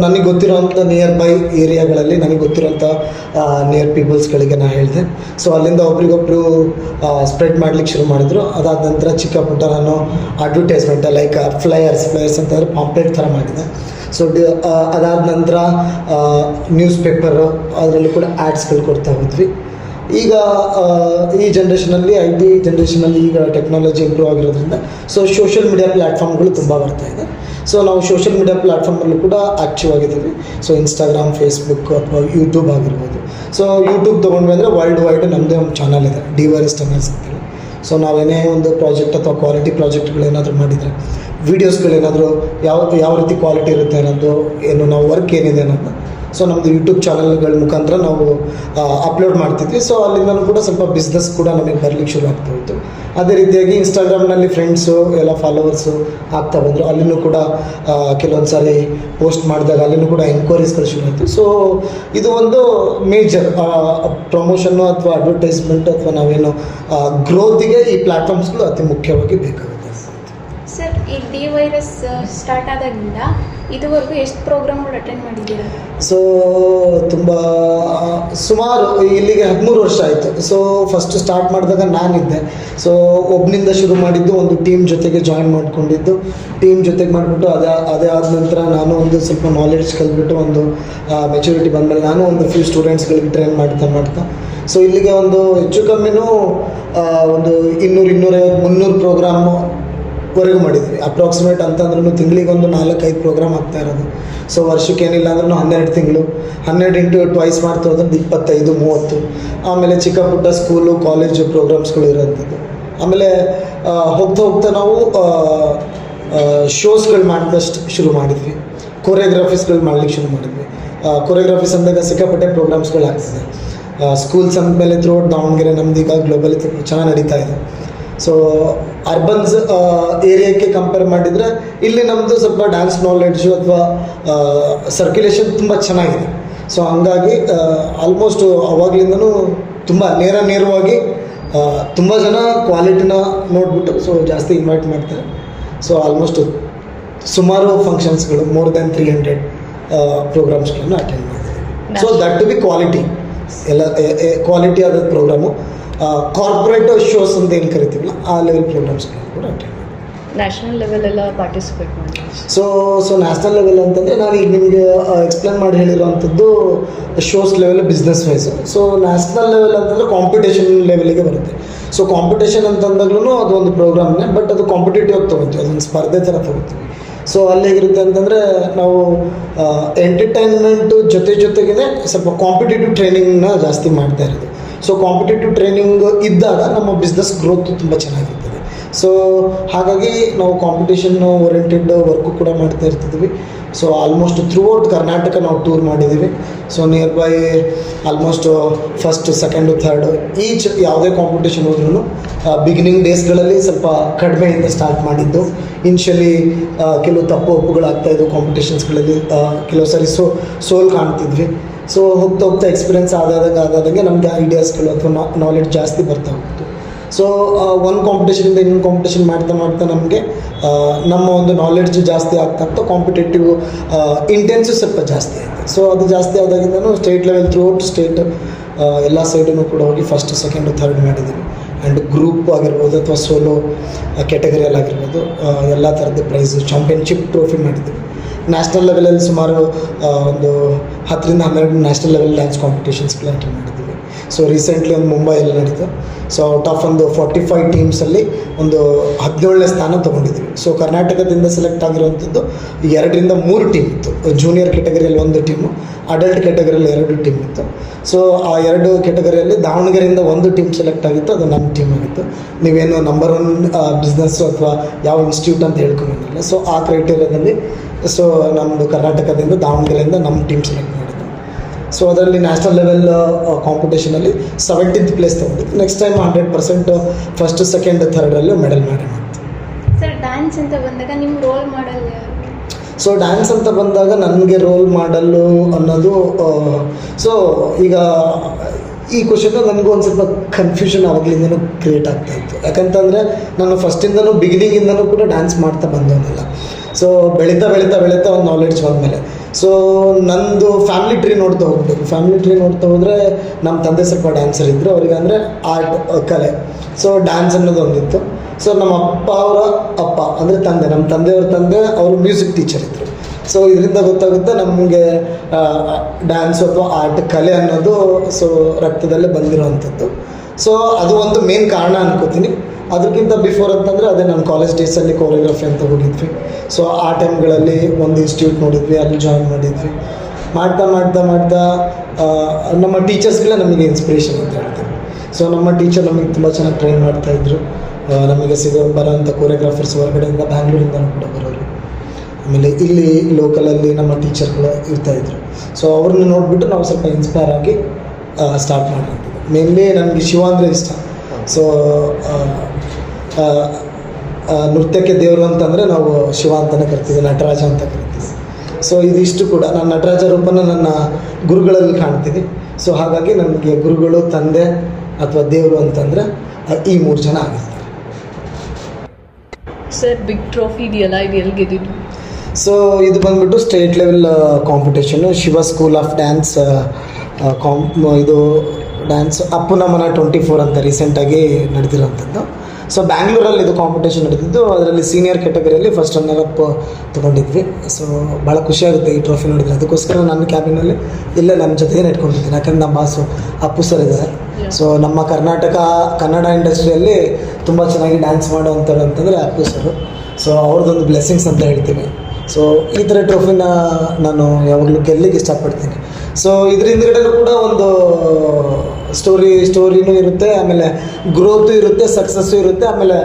ನನಗೆ ಗೊತ್ತಿರೋಂಥ ನಿಯರ್ ಬೈ ಏರಿಯಾಗಳಲ್ಲಿ ನನಗೆ ಗೊತ್ತಿರೋಂಥ ನಿಯರ್ ಪೀಪಲ್ಸ್ಗಳಿಗೆ ನಾನು ಹೇಳಿದೆ. ಸೊ ಅಲ್ಲಿಂದ ಒಬ್ರಿಗೊಬ್ಬರು ಸ್ಪ್ರೆಡ್ ಮಾಡ್ಲಿಕ್ಕೆ ಶುರು ಮಾಡಿದ್ರು. ಅದಾದ ನಂತರ ಚಿಕ್ಕ ಪುಟ್ಟ ನಾನು ಅಡ್ವರ್ಟೈಸ್ಮೆಂಟ್ ಲೈಕ್ ಫ್ಲೈಯರ್ಸ್ ಅಂತಂದರೆ ಪಾಂಪ್ಲೆಟ್ ಥರ ಮಾಡಿದೆ. ಸೊ ಅದಾದ ನಂತರ ನ್ಯೂಸ್ ಪೇಪರು ಅದರಲ್ಲೂ ಕೂಡ ಆ್ಯಡ್ಸ್ಗಳು ಕೊಡ್ತಾ ಹೋದ್ವಿ. ಈಗ ಈ ಜನ್ರೇಷನಲ್ಲಿ IT ಜನ್ರೇಷನಲ್ಲಿ ಈಗ ಟೆಕ್ನಾಲಜಿ ಇಂಪ್ರೂವ್ ಆಗಿರೋದ್ರಿಂದ ಸೊ ಸೋಷಿಯಲ್ ಮೀಡಿಯಾ ಪ್ಲ್ಯಾಟ್ಫಾರ್ಮ್ಗಳು ತುಂಬ ಬರ್ತಾ ಇದೆ. ಸೊ ನಾವು ಸೋಷಿಯಲ್ ಮೀಡಿಯಾ ಪ್ಲ್ಯಾಟ್ಫಾರ್ಮಲ್ಲೂ ಕೂಡ ಆ್ಯಕ್ಟಿವ್ ಆಗಿದ್ದೀವಿ. ಸೊ ಇನ್ಸ್ಟಾಗ್ರಾಮ್, ಫೇಸ್ಬುಕ್ ಅಥವಾ ಯೂಟ್ಯೂಬ್ ಆಗಿರ್ಬೋದು. ಸೊ ಯೂಟ್ಯೂಬ್ ತೊಗೊಂಡ್ವಿ ಅಂದರೆ ವರ್ಲ್ಡ್ ವೈಡ್ ನಮ್ಮದೇ ಒಂದು ಚಾನಲ್ ಇದೆ, DYRS ಚಾನಲ್ಸ್ ಅಂತೇಳಿ. ಸೊ ನಾವೇನೇ ಒಂದು ಪ್ರಾಜೆಕ್ಟ್ ಅಥವಾ ಕ್ವಾಲಿಟಿ ಪ್ರಾಜೆಕ್ಟ್ಗಳೇನಾದರೂ ಮಾಡಿದರೆ ವೀಡಿಯೋಸ್ಗಳೇನಾದರೂ ಯಾವ ರೀತಿ ಕ್ವಾಲಿಟಿ ಇರುತ್ತೆ ಅನ್ನೋದು, ಏನು ನಾವು ವರ್ಕ್ ಏನಿದೆ ಅನ್ನೋದು ಸೊ ನಮ್ಮದು ಯೂಟ್ಯೂಬ್ ಚಾನಲ್ಗಳ ಮುಖಾಂತರ ನಾವು ಅಪ್ಲೋಡ್ ಮಾಡ್ತಿದ್ವಿ. ಸೊ ಅಲ್ಲಿಂದನೂ ಕೂಡ ಸ್ವಲ್ಪ ಬಿಸ್ನೆಸ್ ಕೂಡ ನಮಗೆ ಬರಲಿಕ್ಕೆ ಶುರು ಆಗ್ತಾ ಹೋಯಿತು. ಅದೇ ರೀತಿಯಾಗಿ ಇನ್ಸ್ಟಾಗ್ರಾಮ್ನಲ್ಲಿ ಫ್ರೆಂಡ್ಸು ಎಲ್ಲ ಫಾಲೋವರ್ಸು ಆಗ್ತಾ ಬಂದರು. ಅಲ್ಲಿನೂ ಕೂಡ ಕೆಲವೊಂದು ಸಾರಿ ಪೋಸ್ಟ್ ಮಾಡಿದಾಗ ಅಲ್ಲಿನೂ ಕೂಡ ಎಂಕ್ವೈರೀಸ್ಗಳು ಶುರು ಆಯಿತು. ಸೊ ಇದು ಒಂದು ಮೇಜರ್ ಪ್ರಮೋಷನ್ನು ಅಥವಾ ಅಡ್ವರ್ಟೈಸ್ಮೆಂಟ್ ಅಥವಾ ನಾವೇನು ಗ್ರೋತಿಗೆ ಈ ಪ್ಲ್ಯಾಟ್ಫಾರ್ಮ್ಸ್ಗಳು ಅತಿ ಮುಖ್ಯವಾಗಿ ಬೇಕಾಗುತ್ತೆ. ಸರ್, ಈ DYRS ಸ್ಟಾರ್ಟ್ ಆದಾಗಿಂದ ಇದುವರೆಗೂ ಎಷ್ಟು ಪ್ರೋಗ್ರಾಮ್ಗಳು ಅಟೆಂಡ್ ಮಾಡಿದ್ದೀರಾ? ಸೊ ತುಂಬ ಸುಮಾರು ಇಲ್ಲಿಗೆ 13 ವರ್ಷ ಆಯಿತು. ಸೊ ಫಸ್ಟ್ ಸ್ಟಾರ್ಟ್ ಮಾಡಿದಾಗ ನಾನಿದ್ದೆ. ಸೊ ಒಬ್ಬನಿಂದ ಶುರು ಮಾಡಿದ್ದು, ಒಂದು ಟೀಮ್ ಜೊತೆಗೆ ಜಾಯಿನ್ ಮಾಡ್ಕೊಂಡಿದ್ದು, ಟೀಮ್ ಜೊತೆಗೆ ಮಾಡಿಬಿಟ್ಟು ಅದೇ ಆದ ನಂತರ ನಾನು ಒಂದು ಸ್ವಲ್ಪ ನಾಲೆಡ್ಜ್ ಕಲಿಬಿಟ್ಟು ಒಂದು ಮೆಚುರಿಟಿ ಬಂದಮೇಲೆ ನಾನು ಒಂದು ಫ್ಯೂ ಸ್ಟೂಡೆಂಟ್ಸ್ಗಳಿಗೆ ಟ್ರೈನ್ ಮಾಡ್ತಾ ಸೊ ಇಲ್ಲಿಗೆ ಒಂದು ಹೆಚ್ಚು ಕಮ್ಮಿನೂ ಒಂದು 200, 250, 300 ಪ್ರೋಗ್ರಾಮು ವರೆಗೂ ಮಾಡಿದ್ವಿ. ಅಪ್ರಾಕ್ಸಿಮೇಟ್ ಅಂತಂದ್ರೂ ತಿಂಗಳಿಗೆ ಒಂದು 4-5 ಪ್ರೋಗ್ರಾಮ್ ಆಗ್ತಾ ಇರೋದು. ಸೊ ವರ್ಷಕ್ಕೆ ಏನಿಲ್ಲ ಅಂದ್ರೂ 12 ತಿಂಗಳು, 12 ಇಂಟು ಟ್ವೈಸ್ ಮಾಡ್ತಾ ಹೋದ್ರೆ 25-30. ಆಮೇಲೆ ಚಿಕ್ಕ ಪುಟ್ಟ ಸ್ಕೂಲು ಕಾಲೇಜು ಪ್ರೋಗ್ರಾಮ್ಸ್ಗಳು ಇರೋಂಥದ್ದು. ಆಮೇಲೆ ಹೋಗ್ತಾ ನಾವು ಶೋಸ್ಗಳು ಮಾಡಿದಷ್ಟು ಶುರು ಮಾಡಿದ್ವಿ. ಕೊರಿಯೋಗ್ರಫೀಸ್ಗಳು ಮಾಡ್ಲಿಕ್ಕೆ ಶುರು ಮಾಡಿದ್ವಿ. ಕೊರಿಯೋಗ್ರಫೀಸ್ ಅಂದಾಗ ಸಿಕ್ಕಾಪಟ್ಟೆ ಪ್ರೋಗ್ರಾಮ್ಸ್ಗಳು ಆಗ್ತದೆ. ಸ್ಕೂಲ್ಸ್ ಅಂದಮೇಲೆ ಥ್ರೂಔಟ್ ದಾವಣಗೆರೆ ನಮ್ದೀಗ ಗ್ಲೋಬಲಿ ಚೆನ್ನಾಗಿ ನಡೀತಾ ಇದೆ. ಸೊ ಅರ್ಬನ್ಸ್ ಏರಿಯಾಕ್ಕೆ ಕಂಪೇರ್ ಮಾಡಿದರೆ ಇಲ್ಲಿ ನಮ್ಮದು ಸ್ವಲ್ಪ ಡ್ಯಾನ್ಸ್ ನಾಲೆಡ್ಜು ಅಥವಾ ಸರ್ಕ್ಯುಲೇಷನ್ ತುಂಬ ಚೆನ್ನಾಗಿದೆ. ಸೊ ಹಂಗಾಗಿ ಆಲ್ಮೋಸ್ಟ್ ಅವಾಗಲಿಂದನೂ ತುಂಬ ನೇರವಾಗಿ ತುಂಬ ಜನ ಕ್ವಾಲಿಟಿನ ನೋಡಿಬಿಟ್ಟು ಸೊ ಜಾಸ್ತಿ ಇನ್ವೈಟ್ ಮಾಡ್ತಾರೆ. ಸೊ ಆಲ್ಮೋಸ್ಟ್ ಸುಮಾರು ಫಂಕ್ಷನ್ಸ್ಗಳು ಮೋರ್ ದ್ಯಾನ್ 300 ಪ್ರೋಗ್ರಾಮ್ಸ್ಗಳನ್ನು ಅಟೆಂಡ್ ಮಾಡಿದೆ. So that to be quality, ಎಲ್ಲ ಕ್ವಾಲಿಟಿ ಆದ ಪ್ರೋಗ್ರಾಮು. ಕಾರ್ಪೊರೇಟ್ ಶೋಸ್ ಅಂತ ಏನು ಕರಿತೀವಲ್ಲ ಆ ಲೆವೆಲ್ ಪ್ರೋಗ್ರಾಮ್ಸ್ಗಳನ್ನು ಕೂಡ ಅಟೆಂಡ್ ಮಾಡಿ ನ್ಯಾಷನಲ್ ಲೆವೆಲೆಲ್ಲ ಪಾರ್ಟಿಸಿಪೇಟ್ ಮಾಡಿ. ಸೊ ನ್ಯಾಷನಲ್ ಲೆವೆಲ್ ಅಂತಂದರೆ ನಾನು ಈಗ ನಿಮಗೆ ಎಕ್ಸ್ಪ್ಲೇನ್ ಮಾಡಿ ಹೇಳಿರೋವಂಥದ್ದು shows level business wise. So national level ಅಂತಂದರೆ ಕಾಂಪಿಟೇಷನ್ ಲೆವೆಲಿಗೆ ಬರುತ್ತೆ. ಸೊ ಕಾಂಪಿಟೇಷನ್ ಅಂತಂದಾಗ್ಲೂ ಅದೊಂದು ಪ್ರೋಗ್ರಾಮ್ನೇ, ಬಟ್ ಅದು ಕಾಂಪಿಟೇಟಿವ್ ಆಗಿ ತೊಗೊತೀವಿ, ಅದೊಂದು ಸ್ಪರ್ಧೆ ಥರ ತೊಗೊತೀವಿ. ಸೊ ಅಲ್ಲಿ ಹೇಗಿರುತ್ತೆ ಅಂತಂದರೆ ನಾವು ಎಂಟರ್ಟೈನ್ಮೆಂಟು ಜೊತೆಗೇ ಸ್ವಲ್ಪ ಕಾಂಪಿಟೇಟಿವ್ ಟ್ರೈನಿಂಗ್ನ ಜಾಸ್ತಿ ಮಾಡ್ತಾ ಇರೋದು. ಸೊ ಕಾಂಪಿಟೇಟಿವ್ ಟ್ರೈನಿಂಗ್ ಇದ್ದಾಗ ನಮ್ಮ ಬಿಸ್ನೆಸ್ ಗ್ರೋತ್ ತುಂಬ ಚೆನ್ನಾಗಿರ್ತದೆ. ಸೊ ಹಾಗಾಗಿ ನಾವು ಕಾಂಪಿಟೇಷನ್ ಓರಿಯೆಂಟೆಡ್ ವರ್ಕು ಕೂಡ ಮಾಡ್ತಾ ಇರ್ತಿದ್ವಿ. So almost through out Karnataka ನಾವು ಟೂರ್ ಮಾಡಿದ್ದೀವಿ. So near by almost first second third each ಯಾವುದೇ ಕಾಂಪಿಟೇಷನ್ ಹೋದ್ರೂ ಬಿಗಿನಿಂಗ್ ಡೇಸ್ಗಳಲ್ಲಿ ಸ್ವಲ್ಪ ಕಡಿಮೆಯಿಂದ ಸ್ಟಾರ್ಟ್ ಮಾಡಿದ್ದು. ಇನ್ಷಿಯಲಿ ಕೆಲವು ತಪ್ಪು ಒಪ್ಪುಗಳಾಗ್ತಾಯಿದ್ವು ಕಾಂಪಿಟೇಷನ್ಸ್ಗಳಲ್ಲಿ, ಕೆಲವು ಸರಿ ಸೋಲ್ ಕಾಣ್ತಿದ್ವಿ. ಸೊ ಹೋಗ್ತಾ ಹೋಗ್ತಾ ಎಕ್ಸ್ಪೀರಿಯೆನ್ಸ್ ಆದಾದಂಗೆ ನಮಗೆ ಐಡಿಯಾಸ್ಗಳು ಅಥವಾ ನಾಲೆಡ್ಜ್ ಜಾಸ್ತಿ ಬರ್ತಾ ಹೋಗ್ತು. ಸೊ ಒಂದು ಕಾಂಪಿಟೇಷನಿಂದ ಇನ್ನೊಂದು ಕಾಂಪಿಟೇಷನ್ ಮಾಡ್ತಾ ನಮಗೆ ನಮ್ಮ ಒಂದು ನಾಲೆಡ್ಜು ಜಾಸ್ತಿ ಆಗ್ತಾ ಕಾಂಪಿಟೇಟಿವ್ ಇಂಟೆನ್ಸು ಸ್ವಲ್ಪ ಜಾಸ್ತಿ ಆಯಿತು. ಸೊ ಅದು ಜಾಸ್ತಿ ಆದಾಗಿಂದನೂ state level throughout state ಎಲ್ಲ ಸೈಡೂ ಕೂಡ ಹೋಗಿ ಫಸ್ಟ್ ಸೆಕೆಂಡು ಥರ್ಡ್ ಮಾಡಿದ್ದೀವಿ. ಆ್ಯಂಡ್ ಗ್ರೂಪ್ ಆಗಿರ್ಬೋದು ಅಥವಾ ಸೋಲೋ ಕ್ಯಾಟಗರಿಯಲ್ಲಿ ಆಗಿರ್ಬೋದು ಎಲ್ಲ ಥರದ್ದು ಪ್ರೈಸು ಚಾಂಪಿಯನ್ಶಿಪ್ ಟ್ರೋಫಿ ಮಾಡಿದ್ದೀವಿ. ನ್ಯಾಷನಲ್ ಲೆವೆಲಲ್ಲಿ ಸುಮಾರು ಒಂದು 10ರಿಂದ 12 ನ್ಯಾಷನಲ್ ಲೆವೆಲ್ ಡ್ಯಾನ್ಸ್ ಕಾಂಪಿಟೇಷನ್ಸ್ಗಳು ಅಟೆಂಡ್ ಮಾಡಿದ್ದೀವಿ. ಸೊ ರೀಸೆಂಟ್ಲಿ ಒಂದು ಮುಂಬೈಯಲ್ಲಿ ನಡೀತು. ಸೊ ಔಟ್ ಆಫ್ ಒಂದು 45 ಟೀಮ್ಸಲ್ಲಿ ಒಂದು 17ನೇ ಸ್ಥಾನ ತೊಗೊಂಡಿದ್ವಿ. ಸೊ ಕರ್ನಾಟಕದಿಂದ ಸೆಲೆಕ್ಟ್ ಆಗಿರುವಂಥದ್ದು 2ರಿಂದ 3 ಟೀಮ್ ಇತ್ತು. ಜೂನಿಯರ್ ಕ್ಯಾಟಗರಿಯಲ್ಲಿ 1 ಟೀಮು, ಅಡಲ್ಟ್ ಕ್ಯಾಟಗರಿಯಲ್ಲಿ 2 ಟೀಮ್ ಇತ್ತು. ಸೊ ಆ 2 ಕ್ಯಾಟಗರಿಯಲ್ಲಿ ದಾವಣಗೆರೆಯಿಂದ 1 ಟೀಮ್ ಸೆಲೆಕ್ಟ್ ಆಗಿತ್ತು, ಅದು ನಮ್ಮ ಟೀಮ್ ಆಗಿತ್ತು. ನೀವೇನು ನಂಬರ್ 1 ಬಿಸ್ನೆಸ್ಸು ಅಥವಾ ಯಾವ ಇನ್ಸ್ಟಿಟ್ಯೂಟ್ ಅಂತ ಹೇಳ್ಕೊಂಬಂದಿಲ್ಲ. ಸೊ ಆ ಕ್ರೈಟೇರಿಯಾದಲ್ಲಿ ಸೊ ನಮ್ಮದು ಕರ್ನಾಟಕದಿಂದ ದಾವಣಗೆರೆಯಿಂದ ನಮ್ಮ ಟೀಮ್ ಸೆಲೆಕ್ಟ್ ಮಾಡಿದ್ದು. ಸೊ ಅದರಲ್ಲಿ ನ್ಯಾಷನಲ್ ಲೆವೆಲ್ ಕಾಂಪಿಟೇಷನಲ್ಲಿ 70th ಪ್ಲೇಸ್ ತೊಗೊಂಡಿದ್ದು. ನೆಕ್ಸ್ಟ್ ಟೈಮ್ 100% ಫಸ್ಟ್ ಸೆಕೆಂಡ್ ಥರ್ಡಲ್ಲೂ ಮೆಡಲ್ ಮಾಡಿ ಮಾಡ್ತೀವಿ. ಸರ್ ಡ್ಯಾನ್ಸ್ ಅಂತ ಬಂದಾಗ ನಿಮ್ಮ ರೋಲ್ ಮಾಡಲ್ ಯಾರು? ಸೊ ಡ್ಯಾನ್ಸ್ ಅಂತ ಬಂದಾಗ ನನಗೆ ರೋಲ್ ಮಾಡಲು ಅನ್ನೋದು ಸೊ ಈಗ ಈ ಕ್ವಶನ್ ನನಗೂ ಒಂದು ಸ್ವಲ್ಪ ಕನ್ಫ್ಯೂಷನ್ ಆವಾಗಲಿಂದನೂ ಕ್ರಿಯೇಟ್ ಆಗ್ತಾಯಿತ್ತು. ಯಾಕಂತಂದರೆ ನಾನು ಫಸ್ಟಿಂದನೂ ಬಿಗಿನಿಂಗಿಂದನೂ ಕೂಡ ಡ್ಯಾನ್ಸ್ ಮಾಡ್ತಾ ಬಂದವನಲ್ಲ. ಸೊ ಬೆಳೀತಾ ಒಂದು ನಾಲೆಡ್ಜ್ ಬಂದಮೇಲೆ ಸೊ ನಂದು ಫ್ಯಾಮಿಲಿ ಟ್ರೀ ನೋಡ್ತಾ ಹೋಗ್ಬೇಕು. ಫ್ಯಾಮಿಲಿ ಟ್ರೀ ನೋಡ್ತಾ ಹೋದರೆ ನಮ್ಮ ತಂದೆ ಸ್ವಲ್ಪ ಡ್ಯಾನ್ಸರ್ ಇದ್ದರು. ಅವರಿಗೆ ಅಂದರೆ ಆರ್ಟ್ ಕಲೆ, ಸೊ ಡ್ಯಾನ್ಸ್ ಅನ್ನೋದು ಒಂದಿತ್ತು. ಸೊ ನಮ್ಮ ಅವರ ಅಪ್ಪ ಅಂದರೆ ನಮ್ಮ ತಂದೆಯವ್ರ ತಂದೆ ಅವರು ಮ್ಯೂಸಿಕ್ ಟೀಚರ್ ಇದ್ದರು. ಸೊ ಇದರಿಂದ ಗೊತ್ತಾಗುತ್ತೆ ನಮಗೆ ಡ್ಯಾನ್ಸ್ ಅಥವಾ ಆರ್ಟ್ ಕಲೆ ಅನ್ನೋದು ಸೊ ರಕ್ತದಲ್ಲೇ ಬಂದಿರೋವಂಥದ್ದು. ಸೊ ಅದು ಒಂದು ಮೇನ್ ಕಾರಣ ಅನ್ಕೋತೀನಿ. ಅದಕ್ಕಿಂತ ಬಿಫೋರ್ ಅಂತಂದರೆ ಅದೇ ನಮ್ಮ ಕಾಲೇಜ್ ಡೇಸಲ್ಲಿ ಕೋರಿಯೋಗ್ರಫಿ ಅಂತ ಹೋಗಿದ್ವಿ. ಸೊ ಆ ಟೈಮ್ಗಳಲ್ಲಿ ಒಂದು ಇನ್ಸ್ಟಿಟ್ಯೂಟ್ ನೋಡಿದ್ವಿ, ಅಲ್ಲಿ ಜಾಯಿನ್ ಮಾಡಿದ್ವಿ. ಮಾಡ್ತಾ ನಮ್ಮ ಟೀಚರ್ಸ್ಗಳೇ ನಮಗೆ ಇನ್ಸ್ಪಿರೇಷನ್ ಅಂತ ಹೇಳ್ತೀವಿ. ಸೊ ನಮ್ಮ ಟೀಚರ್ ನಮಗೆ ತುಂಬ ಚೆನ್ನಾಗಿ ಟ್ರೈನ್ ಮಾಡ್ತಾಯಿದ್ರು. ನಮಗೆ ಬರೋಂಥ ಕೋರಿಯೋಗ್ರಾಫರ್ಸ್ ಹೊರಗಡೆಯಿಂದ ಬ್ಯಾಂಗ್ಳೂರಿಂದನೂ ಕೂಡ ಬರೋರು. ಆಮೇಲೆ ಇಲ್ಲಿ ಲೋಕಲಲ್ಲಿ ನಮ್ಮ ಟೀಚರ್ಗಳು ಇರ್ತಾಯಿದ್ರು. ಸೊ ಅವ್ರನ್ನ ನೋಡಿಬಿಟ್ಟು ನಾವು ಸ್ವಲ್ಪ ಇನ್ಸ್ಪೈರ್ ಆಗಿ ಸ್ಟಾರ್ಟ್ ಮಾಡಿದ್ವಿ. ಮೇನ್ಲಿ ನನಗೆ ಶಿವ ಅಂದರೆ ಇಷ್ಟ. ಸೊ ನೃತ್ಯಕ್ಕೆ ದೇವರು ಅಂತಂದರೆ ನಾವು ಶಿವ ಅಂತಲೇ ಕರಿತೀವಿ, ನಟರಾಜ ಅಂತ ಕರಿತೀವಿ. ಸೊ ಇದಿಷ್ಟು ಕೂಡ ನಾನು ನಟರಾಜ ರೂಪನ ನನ್ನ ಗುರುಗಳಲ್ಲಿ ಕಾಣ್ತೀನಿ. ಸೊ ಹಾಗಾಗಿ ನನಗೆ ಗುರುಗಳು, ತಂದೆ ಅಥವಾ ದೇವರು ಅಂತಂದರೆ ಈ 3 ಜನ ಆಗಿರ್ತಾರೆ. ಸರ್ ಬಿಗ್ ಟ್ರೋಫಿ ಇದೆಯಲ್ಲ, ಇದು ಎಲ್ಲಿ ಗೆದ್ದಿದ್ದು? ಸೊ ಇದು ಬಂದ್ಬಿಟ್ಟು state level competition, Shiva school of dance ಇದು ಡ್ಯಾನ್ಸ್ ಅಪ್ಪುನಮನ 24 ಅಂತ ರೀಸೆಂಟಾಗಿ ನಡೆದಿರೋಂಥದ್ದು. ಸೊ ಬ್ಯಾಂಗ್ಳೂರಲ್ಲಿ ಇದು ಕಾಂಪಿಟೇಷನ್ ನಡೆದಿದ್ದು. ಅದರಲ್ಲಿ ಸೀನಿಯರ್ ಕ್ಯಾಟಗರಿಯಲ್ಲಿ ಫಸ್ಟ್ ರನ್ನರ್-ಅಪ್ ತೊಗೊಂಡಿದ್ವಿ. ಸೊ ಭಾಳ ಖುಷಿಯಾಗುತ್ತೆ ಈ ಟ್ರೋಫಿ ನೋಡಿದರೆ. ಅದಕ್ಕೋಸ್ಕರ ನನ್ನ ಕ್ಯಾಬಿನಲ್ಲಿ ಇಲ್ಲೇ ನನ್ನ ಜೊತೆಗೆ ಇಟ್ಕೊಂಡಿದ್ದೀನಿ. ಯಾಕಂದ್ರೆ ನಮ್ಮ ಬಾಸು ಅಪ್ಪು ಸರ್ ಇದ್ದಾರೆ. ಸೊ ನಮ್ಮ ಕನ್ನಡ ಇಂಡಸ್ಟ್ರಿಯಲ್ಲಿ ತುಂಬ ಚೆನ್ನಾಗಿ ಡ್ಯಾನ್ಸ್ ಮಾಡೋವಂಥವ್ರು ಅಂತಂದರೆ ಅಪ್ಪು ಸರು. ಸೊ ಅವ್ರದ್ದೊಂದು ಬ್ಲೆಸ್ಸಿಂಗ್ಸ್ ಅಂತ ಹೇಳ್ತೀವಿ. ಸೊ ಈ ಥರ ಟ್ರೋಫಿನ ನಾನು ಯಾವಾಗಲೂ ಗೆಲ್ಲಿಗೆ ಇಷ್ಟಪಡ್ತೀನಿ. ಸೊ ಇದ್ರ ಹಿಂದ್ಗಡೆನೂ ಕೂಡ ಒಂದು ಸ್ಟೋರಿನೂ ಇರುತ್ತೆ, ಆಮೇಲೆ ಗ್ರೋತು ಇರುತ್ತೆ, ಸಕ್ಸಸ್ಸು ಇರುತ್ತೆ. ಆಮೇಲೆ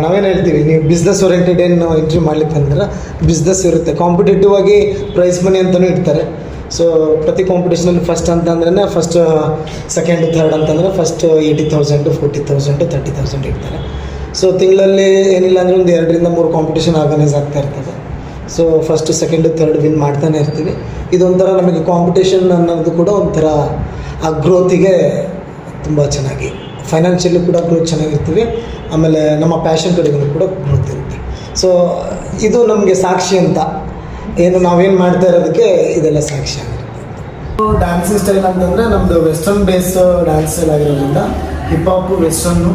ನಾವೇನು ಹೇಳ್ತೀವಿ, ನೀವು ಬಿಸ್ನೆಸ್ ಓರಿಯೆಂಟೆಡ್ ಏನು ಎಂಟ್ರಿ ಮಾಡಲಿಕ್ಕೆ ಅಂದ್ರೆ ಬಿಸ್ನೆಸ್ ಇರುತ್ತೆ. ಕಾಂಪಿಟೇಟಿವ್ ಆಗಿ ಪ್ರೈಸ್ ಮನಿ ಅಂತಲೂ ಇಡ್ತಾರೆ. ಸೊ ಪ್ರತಿ ಕಾಂಪಿಟೇಷನಲ್ಲಿ ಫಸ್ಟ್ ಅಂತಂದ್ರೆ ಫಸ್ಟ್ ಸೆಕೆಂಡ್ ಥರ್ಡ್ ಅಂತಂದರೆ ಫಸ್ಟ್ 80,000 40,000 30,000 ಇಡ್ತಾರೆ. ಸೊ ತಿಂಗಳಲ್ಲಿ ಏನಿಲ್ಲ ಅಂದರೆ ಒಂದು 2ರಿಂದ 3 ಕಾಂಪಿಟೇಷನ್ ಆರ್ಗನೈಸ್ ಆಗ್ತಾ ಇರ್ತದೆ. So first second third win ಮಾಡ್ತಾನೆ ಇರ್ತೀವಿ. ಇದೊಂಥರ ನಮಗೆ ಕಾಂಪಿಟೇಷನ್ ಅನ್ನೋದು ಕೂಡ ಒಂಥರ ಆ ಗ್ರೋತಿಗೆ ತುಂಬ ಚೆನ್ನಾಗಿ, ಫೈನಾನ್ಷಿಯಲಿ ಕೂಡ ಗ್ರೋತ್ ಚೆನ್ನಾಗಿರ್ತೀವಿ. ಆಮೇಲೆ ನಮ್ಮ ಪ್ಯಾಷನ್ ಕಡೆಗೂ ಕೂಡ ಗ್ರೋತ್ ಇರುತ್ತೆ. ಸೊ ಇದು ನಮಗೆ ಸಾಕ್ಷಿ ಅಂತ ಏನು ನಾವೇನು ಮಾಡ್ತಾ ಇರೋದಕ್ಕೆ ಇದೆಲ್ಲ ಸಾಕ್ಷಿ ಆಗುತ್ತೆ. ಡ್ಯಾನ್ಸಿಂಗ್ ಸ್ಟೈಲ್ ಅಂತಂದರೆ ನಮ್ಮದು ವೆಸ್ಟರ್ನ್ ಬೇಸ್ ಡ್ಯಾನ್ಸ್ ಸ್ಟೈಲ್ ಆಗಿರೋದ್ರಿಂದ ಹಿಪ್-ಹಾಪು, ವೆಸ್ಟರ್ನು,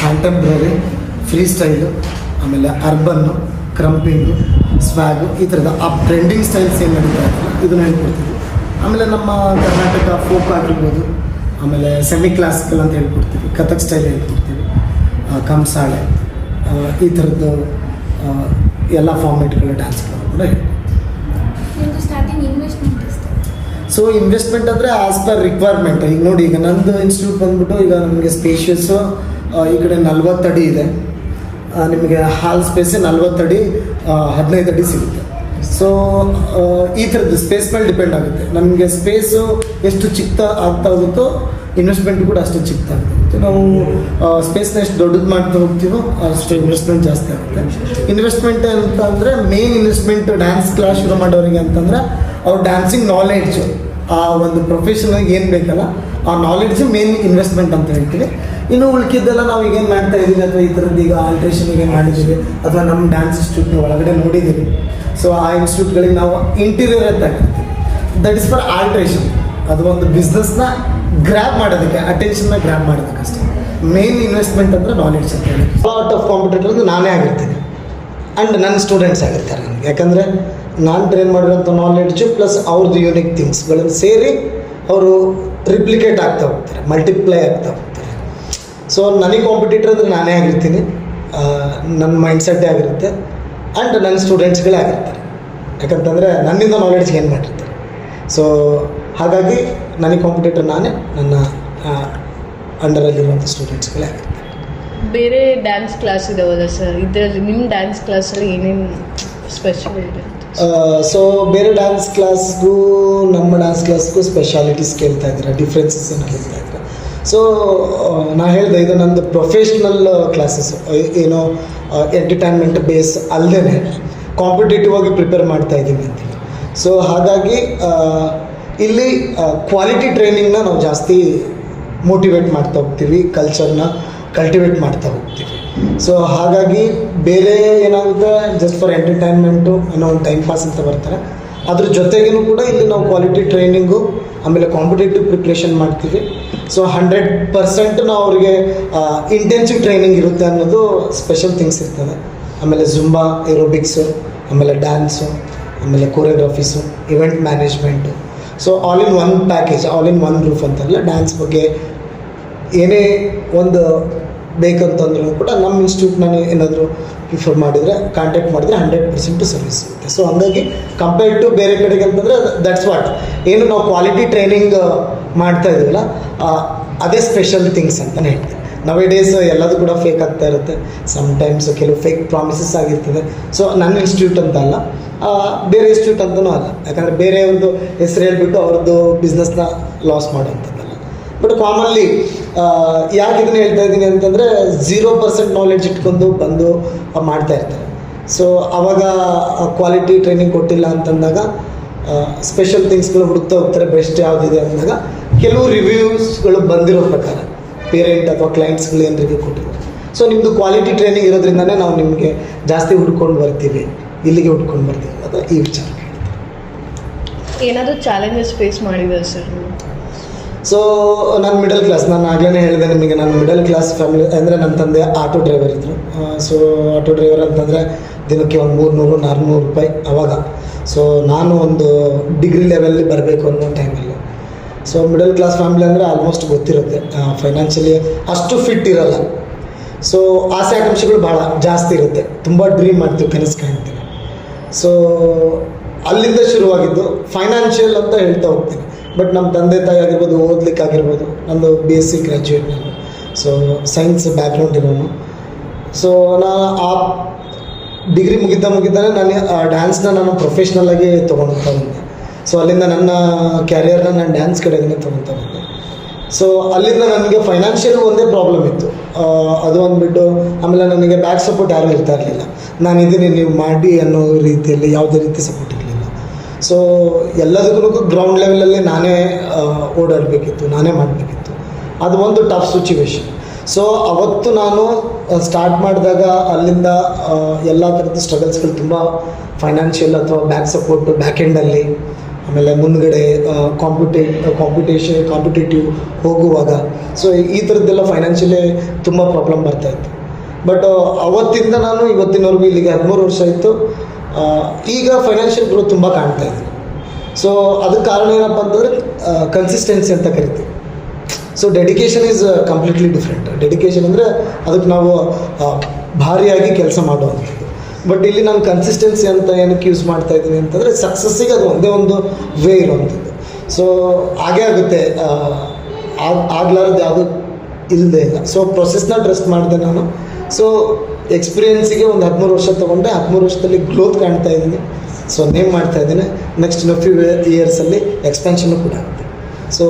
ಕಾಂಟೆಂಪ್ರರಿ, ಫ್ರೀ ಸ್ಟೈಲು, ಆಮೇಲೆ ಅರ್ಬನ್ನು, ಕ್ರಂಪಿಂಗು, ಸ್ವ್ಯಾಗು, ಈ ಥರದ ಆ ಟ್ರೆಂಡಿಂಗ್ ಸ್ಟೈಲ್ಸ್ ಏನು ನಡೀತಾ ಇರ್ತಲ್ಲ ಇದನ್ನು ಹೇಳ್ಕೊಡ್ತೀವಿ. ಆಮೇಲೆ ನಮ್ಮ ಕರ್ನಾಟಕ ಫೋಕ್ ಆಗಿರ್ಬೋದು, ಆಮೇಲೆ ಸೆಮಿ ಕ್ಲಾಸಿಕಲ್ ಅಂತ ಹೇಳ್ಕೊಡ್ತೀವಿ, ಕಥಕ್ ಸ್ಟೈಲ್ ಹೇಳ್ಕೊಡ್ತೀವಿ, ಕಂಸಾಳೆ, ಈ ಥರದ್ದು ಎಲ್ಲ ಫಾರ್ಮೇಟ್ಗಳ ಡ್ಯಾನ್ಸ್ಗಳನ್ನು ಕೂಡ ಹೇಳ್ಕೊಡ್ತೀವಿ. ಸ್ಟಾರ್ಟಿಂಗ್ ಇನ್ವೆಸ್ಟ್ಮೆಂಟ್ ಎಷ್ಟು? ಸೊ ಇನ್ವೆಸ್ಟ್ಮೆಂಟ್ ಅಂದರೆ ಆ್ಯಸ್ ಪರ್ ರಿಕ್ವೈರ್ಮೆಂಟ್. ಈಗ ನೋಡಿ, ಈಗ ನಂದು ಇನ್ಸ್ಟಿಟ್ಯೂಟ್ ಬಂದ್ಬಿಟ್ಟು ಈಗ ನಮಗೆ ಸ್ಪೇಷಿಯಸ್ಸು ಈ ಕಡೆ 40 ಅಡಿ ಇದೆ. ನಿಮಗೆ ಹಾಲ್ ಸ್ಪೇಸೇ 40 ಅಡಿ 15 ಅಡಿ ಸಿಗುತ್ತೆ. ಸೊ ಈ ಥರದ್ದು ಸ್ಪೇಸ್ ಮೇಲೆ ಡಿಪೆಂಡ್ ಆಗುತ್ತೆ. ನಮಗೆ ಸ್ಪೇಸು ಎಷ್ಟು ಚಿಕ್ಕ ಆಗ್ತಾ ಹೋಗುತ್ತೋ ಇನ್ವೆಸ್ಟ್ಮೆಂಟ್ ಕೂಡ ಅಷ್ಟು ಚಿಕ್ಕದಾಗುತ್ತೆ. ನಾವು ಸ್ಪೇಸ್ನ ಎಷ್ಟು ದೊಡ್ಡದು ಮಾಡ್ತಾ ಹೋಗ್ತೀವೋ ಅಷ್ಟು ಇನ್ವೆಸ್ಟ್ಮೆಂಟ್ ಜಾಸ್ತಿ ಆಗುತ್ತೆ. ಇನ್ವೆಸ್ಟ್ಮೆಂಟ್ ಅಂತ ಅಂದರೆ ಮೇನ್ ಇನ್ವೆಸ್ಟ್ಮೆಂಟ್ ಡ್ಯಾನ್ಸ್ ಕ್ಲಾಸ್ ಶುರು ಮಾಡೋರಿಗೆ ಅಂತಂದರೆ ಅವ್ರ ಡ್ಯಾನ್ಸಿಂಗ್ ನಾಲೆಡ್ಜು, ಆ ಒಂದು ಪ್ರೊಫೆಷನಲ್ಗೆ ಏನು ಬೇಕಲ್ಲ ಆ ನಾಲೆಡ್ಜು ಮೇನ್ ಇನ್ವೆಸ್ಟ್ಮೆಂಟ್ ಅಂತ ಹೇಳ್ತೀವಿ. ಇನ್ನು ಉಳ್ಕಿದ್ದೆಲ್ಲ ನಾವು ಈಗೇನು ಮಾಡ್ತಾ ಇದ್ದೀವಿ ಅಥವಾ ಈ ಥರದ್ದು ಈಗ ಆಲ್ಟ್ರೇಷನ್ಗೆ ಮಾಡಿದ್ದೀವಿ ಅಥವಾ ನಮ್ಮ ಡ್ಯಾನ್ಸ್ ಇನ್ಸ್ಟಿಟ್ಯೂಟ್ನ ಒಳಗಡೆ ನೋಡಿದ್ದೀವಿ. ಸೊ ಆ ಇನ್ಸ್ಟಿಟ್ಯೂಟ್ಗಳಿಗೆ ನಾವು ಇಂಟೀರಿಯರ್ ಅಂತ ಹಾಕಿರ್ತೀವಿ. That is for alteration. ಅದು ಒಂದು ಬಿಸ್ನೆಸ್ನ ಗ್ರ್ಯಾಬ್ ಮಾಡೋದಕ್ಕೆ, ಅಟೆನ್ಷನ್ನ ಗ್ರ್ಯಾಬ್ ಮಾಡೋದಕ್ಕೆ ಅಷ್ಟೇ. ಮೇನ್ ಇನ್ವೆಸ್ಟ್ಮೆಂಟ್ ಅಂದರೆ ನಾಲೆಡ್ಜ್ ಅಂತ ಹೇಳಿ. ಲಾಟ್ ಆಫ್ ಕಾಂಪಿಟೇಟರ್ ನಾನೇ ಆಗಿರ್ತೀನಿ ಆ್ಯಂಡ್ ನನ್ನ ಸ್ಟೂಡೆಂಟ್ಸ್ ಆಗಿರ್ತಾರೆ ನನಗೆ. ಯಾಕಂದರೆ ನಾನು ಟ್ರೈನ್ ಮಾಡಿರೋಂಥ ನಾಲೆಡ್ಜು ಪ್ಲಸ್ ಅವ್ರದ್ದು ಯೂನಿಕ್ ಥಿಂಗ್ಸ್ಗಳನ್ನು ಸೇರಿ ಅವರು ರಿಪ್ಲಿಕೇಟ್ ಆಗ್ತಾ ಹೋಗ್ತಾರೆ, ಮಲ್ಟಿಪ್ಲೈ ಆಗ್ತಾ ಹೋಗ್ತಾರೆ. ಸೊ ನನಗೆ ಕಾಂಪಿಟೇಟರ್ ಅಂದರೆ ನಾನೇ ಆಗಿರ್ತೀನಿ, ನನ್ನ ಮೈಂಡ್ಸೆಟ್ಟೇ ಆಗಿರುತ್ತೆ ಆ್ಯಂಡ್ ನನ್ನ ಸ್ಟೂಡೆಂಟ್ಸ್ಗಳೇ ಆಗಿರ್ತಾರೆ. ಯಾಕಂತಂದರೆ ನನ್ನಿಂದ ನಾಲೆಡ್ಜ್ ಏನು ಮಾಡಿರ್ತಾರೆ. ಸೊ ಹಾಗಾಗಿ ನನಗೆ ಕಾಂಪಿಟೇಟರ್ ನಾನೇ, ನನ್ನ ಅಂಡರಲ್ಲಿರುವಂಥ ಸ್ಟೂಡೆಂಟ್ಸ್ಗಳೇ ಆಗಿರ್ತಾರೆ. ಬೇರೆ ಡ್ಯಾನ್ಸ್ ಕ್ಲಾಸ್ ಇದಾವಲ್ಲ ಸರ್, ಇದರಲ್ಲಿ ನಿಮ್ಮ ಡ್ಯಾನ್ಸ್ ಕ್ಲಾಸಲ್ಲಿ ಏನೇನು ಸ್ಪೆಷಲ್ ಇದೆ? ಸೊ ಬೇರೆ ಡ್ಯಾನ್ಸ್ ಕ್ಲಾಸ್ಗೂ ನಮ್ಮ ಡ್ಯಾನ್ಸ್ ಕ್ಲಾಸ್ಗೂ ಸ್ಪೆಷಾಲಿಟೀಸ್ ಕೇಳ್ತಾ ಇದ್ದೀರಾ, ಡಿಫ್ರೆನ್ಸಸ್ ಏನು ಕೇಳ್ತಾ ಇದ್ದೀರಾ? ಸೊ ನಾ ಹೇಳಿದೆ ಇದು ನಂದು ಪ್ರೊಫೆಷ್ನಲ್ ಕ್ಲಾಸಸ್, ಏನೋ ಎಂಟರ್ಟೈನ್ಮೆಂಟ್ ಬೇಸ್ ಅಲ್ಲದೆ ಕಾಂಪಿಟೇಟಿವ್ ಆಗಿ ಪ್ರಿಪೇರ್ ಮಾಡ್ತಾ ಇದ್ದೀನಿ ಅಂತೀನಿ. ಸೊ ಹಾಗಾಗಿ ಇಲ್ಲಿ ಕ್ವಾಲಿಟಿ ಟ್ರೈನಿಂಗ್ನ ನಾವು ಜಾಸ್ತಿ ಮೋಟಿವೇಟ್ ಮಾಡ್ತಾ ಹೋಗ್ತೀವಿ, ಕಲ್ಚರ್ನ ಕಲ್ಟಿವೇಟ್ ಮಾಡ್ತಾ ಹೋಗ್ತೀವಿ. ಸೊ ಹಾಗಾಗಿ ಬೇರೆ ಏನಾಗುತ್ತೆ ಜಸ್ಟ್ ಫಾರ್ ಎಂಟರ್ಟೈನ್ಮೆಂಟು ಏನೋ ಒಂದು ಟೈಮ್ ಪಾಸ್ ಅಂತ ಬರ್ತಾರೆ. ಅದ್ರ ಜೊತೆಗೂ ಕೂಡ ಇಲ್ಲಿ ನಾವು ಕ್ವಾಲಿಟಿ ಟ್ರೈನಿಂಗು ಆಮೇಲೆ ಕಾಂಪಿಟೇಟಿವ್ ಪ್ರಿಪ್ರೇಷನ್ ಮಾಡ್ತೀವಿ. ಸೊ 100% ನಾವು ಅವರಿಗೆ ಇಂಟೆನ್ಸಿವ್ ಟ್ರೈನಿಂಗ್ ಇರುತ್ತೆ ಅನ್ನೋದು ಸ್ಪೆಷಲ್ ಥಿಂಗ್ಸ್ ಇರ್ತದೆ. ಆಮೇಲೆ ಜುಂಬಾ, ಏರೋಬಿಕ್ಸು, ಆಮೇಲೆ ಡ್ಯಾನ್ಸು, ಆಮೇಲೆ choreographies, event management. So all in one package, all in one roof ಅಂತಾರಲ್ಲ, ಡ್ಯಾನ್ಸ್ ಬಗ್ಗೆ ಏನೇ ಒಂದು ಬೇಕಂತಂದ್ರೂ ಕೂಡ ನಮ್ಮ ಇನ್ಸ್ಟಿಟ್ಯೂಟ್ನ ಏನಾದರೂ ಪ್ರಿಫರ್ ಮಾಡಿದರೆ, ಕಾಂಟ್ಯಾಕ್ಟ್ ಮಾಡಿದರೆ 100% ಸರ್ವಿಸ್ ಇರುತ್ತೆ. ಸೊ ಹಂಗಾಗಿ ಕಂಪೇರ್ಡ್ ಟು ಬೇರೆ ಕಡೆಗೆ ಅಂತಂದರೆ ದಟ್ಸ್ ವಾಟ್ ಏನು ನಾವು ಕ್ವಾಲಿಟಿ ಟ್ರೈನಿಂಗ್ ಮಾಡ್ತಾ ಇದ್ದೀವಲ್ಲ ಅದೇ ಸ್ಪೆಷಲ್ ಥಿಂಗ್ಸ್ ಅಂತಲೇ ಹೇಳ್ತೀವಿ. ನವೇ ಡೇಸ್ ಎಲ್ಲದೂ ಕೂಡ ಫೇಕ್ ಆಗ್ತಾ ಇರುತ್ತೆ, ಸಮ್ಟೈಮ್ಸ್ ಕೆಲವು ಫೇಕ್ ಪ್ರಾಮಿಸಸ್ ಆಗಿರ್ತದೆ. ಸೊ ನನ್ನ ಇನ್ಸ್ಟಿಟ್ಯೂಟ್ ಅಂತ ಅಲ್ಲ, ಬೇರೆ ಇನ್ಸ್ಟಿಟ್ಯೂಟ್ ಅಂತಲೂ ಅಲ್ಲ. ಯಾಕಂದರೆ ಬೇರೆಯವ್ರದ್ದು ಹೆಸರು ಹೇಳ್ಬಿಟ್ಟು ಅವ್ರದ್ದು ಬಿಸ್ನೆಸ್ನ ಲಾಸ್ ಮಾಡೋಂಥದ್ದಲ್ಲ. ಬಟ್ ಕಾಮನ್ಲಿ ಯಾಕೆ ಇದನ್ನು ಹೇಳ್ತಾ ಇದ್ದೀನಿ ಅಂತಂದರೆ 0% ನಾಲೆಡ್ಜ್ ಇಟ್ಕೊಂಡು ಬಂದು ಮಾಡ್ತಾ ಇರ್ತಾರೆ. ಸೊ ಆವಾಗ ಕ್ವಾಲಿಟಿ ಟ್ರೈನಿಂಗ್ ಕೊಟ್ಟಿಲ್ಲ ಅಂತಂದಾಗ ಸ್ಪೆಷಲ್ ಥಿಂಗ್ಸ್ಗಳು ಹುಡುಕ್ತಾ ಹೋಗ್ತಾರೆ, ಬೆಸ್ಟ್ ಯಾವುದಿದೆ ಅಂದಾಗ ಕೆಲವು ರಿವ್ಯೂಸ್ಗಳು ಬಂದಿರೋ ಪ್ರಕಾರ ಪೇರೆಂಟ್ ಅಥವಾ ಕ್ಲೈಂಟ್ಸ್ಗಳು ಏನು ರಿವ್ಯೂ ಕೊಟ್ಟಿದ್ದಾರೆ. ಸೊ ನಿಮ್ಮದು ಕ್ವಾಲಿಟಿ ಟ್ರೈನಿಂಗ್ ಇರೋದ್ರಿಂದನೇ ನಾವು ನಿಮಗೆ ಜಾಸ್ತಿ ಹುಡ್ಕೊಂಡು ಬರ್ತೀವಿ, ಇಲ್ಲಿಗೆ ಹುಡ್ಕೊಂಡು ಬರ್ತೀವಿ ಅದು ಈ ವಿಚಾರ. ಏನಾದರೂ ಚಾಲೆಂಜಸ್ ಫೇಸ್ ಮಾಡಿದ್ದಾರೆ ಸರ್? ಸೊ ನಾನು ಮಿಡಲ್ ಕ್ಲಾಸ್, ನಾನು ಆಗಲೇ ಹೇಳಿದೆ ನಿಮಗೆ, ನಾನು ಮಿಡಲ್ ಕ್ಲಾಸ್ ಫ್ಯಾಮಿಲಿ. ಅಂದರೆ ನನ್ನ ತಂದೆ ಆಟೋ ಡ್ರೈವರ್ ಇದ್ದರು. ಸೊ ಆಟೋ ಡ್ರೈವರ್ ಅಂತಂದರೆ ದಿನಕ್ಕೆ ಒಂದು 300-400 ರೂಪಾಯಿ ಅವಾಗ. ಸೊ ನಾನು ಒಂದು ಡಿಗ್ರಿ ಲೆವೆಲ್ಲಿ ಬರಬೇಕು ಅನ್ನೋ ಟೈಮಲ್ಲಿ. ಸೊ ಮಿಡಲ್ ಕ್ಲಾಸ್ ಫ್ಯಾಮಿಲಿ ಅಂದರೆ ಆಲ್ಮೋಸ್ಟ್ ಗೊತ್ತಿರುತ್ತೆ, ಫೈನಾನ್ಷಿಯಲಿ ಅಷ್ಟು ಫಿಟ್ ಇರೋಲ್ಲ. ಸೊ ಆಸೆ ಆಕಾಂಕ್ಷೆಗಳು ಭಾಳ ಜಾಸ್ತಿ ಇರುತ್ತೆ, ತುಂಬ ಡ್ರೀಮ್ ಮಾಡ್ತೀವಿ, ಕನಸು ಕಾಣ್ತೀವಿ. ಸೊ ಅಲ್ಲಿಂದ ಶುರುವಾಗಿದ್ದು ಫೈನಾನ್ಷಿಯಲ್ ಅಂತ ಹೇಳ್ತಾ ಹೋಗ್ತೀನಿ. ಬಟ್ ನಮ್ಮ ತಂದೆ ತಾಯಿ ಆಗಿರ್ಬೋದು, ಓದಲಿಕ್ಕಾಗಿರ್ಬೋದು, ನಂದು BSc ಗ್ರ್ಯಾಜುಯೇಟ್ ನಾನು. ಸೊ ಸೈನ್ಸ್ ಬ್ಯಾಕ್ಗ್ರೌಂಡ್ ಇರೋನು. ಸೊ ನಾನು ಆ ಡಿಗ್ರಿ ಮುಗಿದ್ದಾನೆ ನಾನು ಡ್ಯಾನ್ಸ್ನ ನಾನು ಪ್ರೊಫೆಷ್ನಲ್ಲಾಗಿ ತೊಗೊಳ್ತಾ ಬಂದೆ. ಸೊ ಅಲ್ಲಿಂದ ನನ್ನ ಕ್ಯಾರಿಯರ್ನ ನಾನು ಡ್ಯಾನ್ಸ್ ಕಡೆಗೇ ತೊಗೊಳ್ತಾ ಬಂದೆ. ಸೊ ಅಲ್ಲಿಂದ ನನಗೆ ಫೈನಾನ್ಷಿಯಲ್ ಒಂದೇ ಪ್ರಾಬ್ಲಮ್ ಇತ್ತು, ಅದು ಅಂದ್ಬಿಟ್ಟು ಆಮೇಲೆ ನನಗೆ ಬ್ಯಾಕ್ ಸಪೋರ್ಟ್ ಯಾರೂ ಇರ್ತಾ ಇರಲಿಲ್ಲ. ನಾನಿದ್ದೀನಿ ನೀವು ಮಾಡಿ ಅನ್ನೋ ರೀತಿಯಲ್ಲಿ ಯಾವುದೇ ರೀತಿ ಸಪೋರ್ಟ್ ಇರಲಿಲ್ಲ. ಸೊ ಎಲ್ಲದಕ್ಕೂ ಗ್ರೌಂಡ್ ಲೆವೆಲಲ್ಲಿ ನಾನೇ ಓಡಾಡಬೇಕಿತ್ತು, ನಾನೇ ಮಾಡಬೇಕಿತ್ತು. ಅದು ಒಂದು ಟಫ್ ಸಿಚುವೇಶನ್. ಸೊ ಅವತ್ತು ನಾನು ಸ್ಟಾರ್ಟ್ ಮಾಡಿದಾಗ ಅಲ್ಲಿಂದ ಎಲ್ಲ ಥರದ ಸ್ಟ್ರಗಲ್ಸ್ಗಳು ತುಂಬ ಫೈನಾನ್ಷಿಯಲ್ ಅಥವಾ ಬ್ಯಾಕ್ ಸಪೋರ್ಟು ಬ್ಯಾಕ್ ಎಂಡಲ್ಲಿ, ಆಮೇಲೆ ಮುಂದ್ಗಡೆ ಕಾಂಪಿಟೇಟಿವ್ ಹೋಗುವಾಗ ಸೊ ಈ ಥರದ್ದೆಲ್ಲ ಫೈನಾನ್ಷಿಯಲಿ ತುಂಬ ಪ್ರಾಬ್ಲಮ್ ಬರ್ತಾಯಿತ್ತು. ಬಟ್ ಅವತ್ತಿಂದ ನಾನು ಇವತ್ತಿನವರೆಗೂ ಇಲ್ಲಿಗೆ 13 ವರ್ಷ ಆಯಿತು. ಈಗ ಫೈನಾನ್ಷಿಯಲ್ ಗ್ರೋತ್ ತುಂಬ ಕಾಣ್ತಾ ಇದ್ದೀನಿ. ಸೊ ಅದಕ್ಕೆ ಕಾರಣ ಏನಪ್ಪ ಅಂತಂದರೆ ಕನ್ಸಿಸ್ಟೆನ್ಸಿ ಅಂತ ಕರಿತೀವಿ. So dedication is completely different. Dedication ಅಂದರೆ ಅದಕ್ಕೆ ನಾವು ಭಾರಿಯಾಗಿ ಕೆಲಸ ಮಾಡುವಂಥದ್ದು. ಬಟ್ ಇಲ್ಲಿ ನಾನು ಕನ್ಸಿಸ್ಟೆನ್ಸಿ ಅಂತ ಏನಕ್ಕೆ ಯೂಸ್ ಮಾಡ್ತಾ ಇದ್ದೀನಿ ಅಂತಂದರೆ ಸಕ್ಸಸ್ಸಿಗೆ ಅದು ಒಂದೇ ಒಂದು ವೇ ಇರುವಂಥದ್ದು. ಸೊ ಹಾಗೇ ಆಗುತ್ತೆ, ಆಗ್ಲಾರದು ಯಾವುದೂ ಇಲ್ಲದೆ ಇಲ್ಲ. ಸೊ ಪ್ರೊಸೆಸ್ನ ಟ್ರಸ್ಟ್ ಮಾಡಿದೆ ನಾನು. ಸೊ ಎಕ್ಸ್ಪೀರಿಯೆನ್ಸಿಗೆ ಒಂದು 13 ವರ್ಷ ತೊಗೊಂಡೆ. 13 ವರ್ಷದಲ್ಲಿ ಗ್ರೋತ್ ಕಾಣ್ತಾ ಇದ್ದೀನಿ. ಸೊ ನೇಮ್ ಮಾಡ್ತಾ ಇದ್ದೀನಿ. ನೆಕ್ಸ್ಟ್ ಫ್ಯೂ ಇಯರ್ಸಲ್ಲಿ ಎಕ್ಸ್ಪೆನ್ಷನ್ನು ಕೂಡ ಆಗುತ್ತೆ. ಸೊ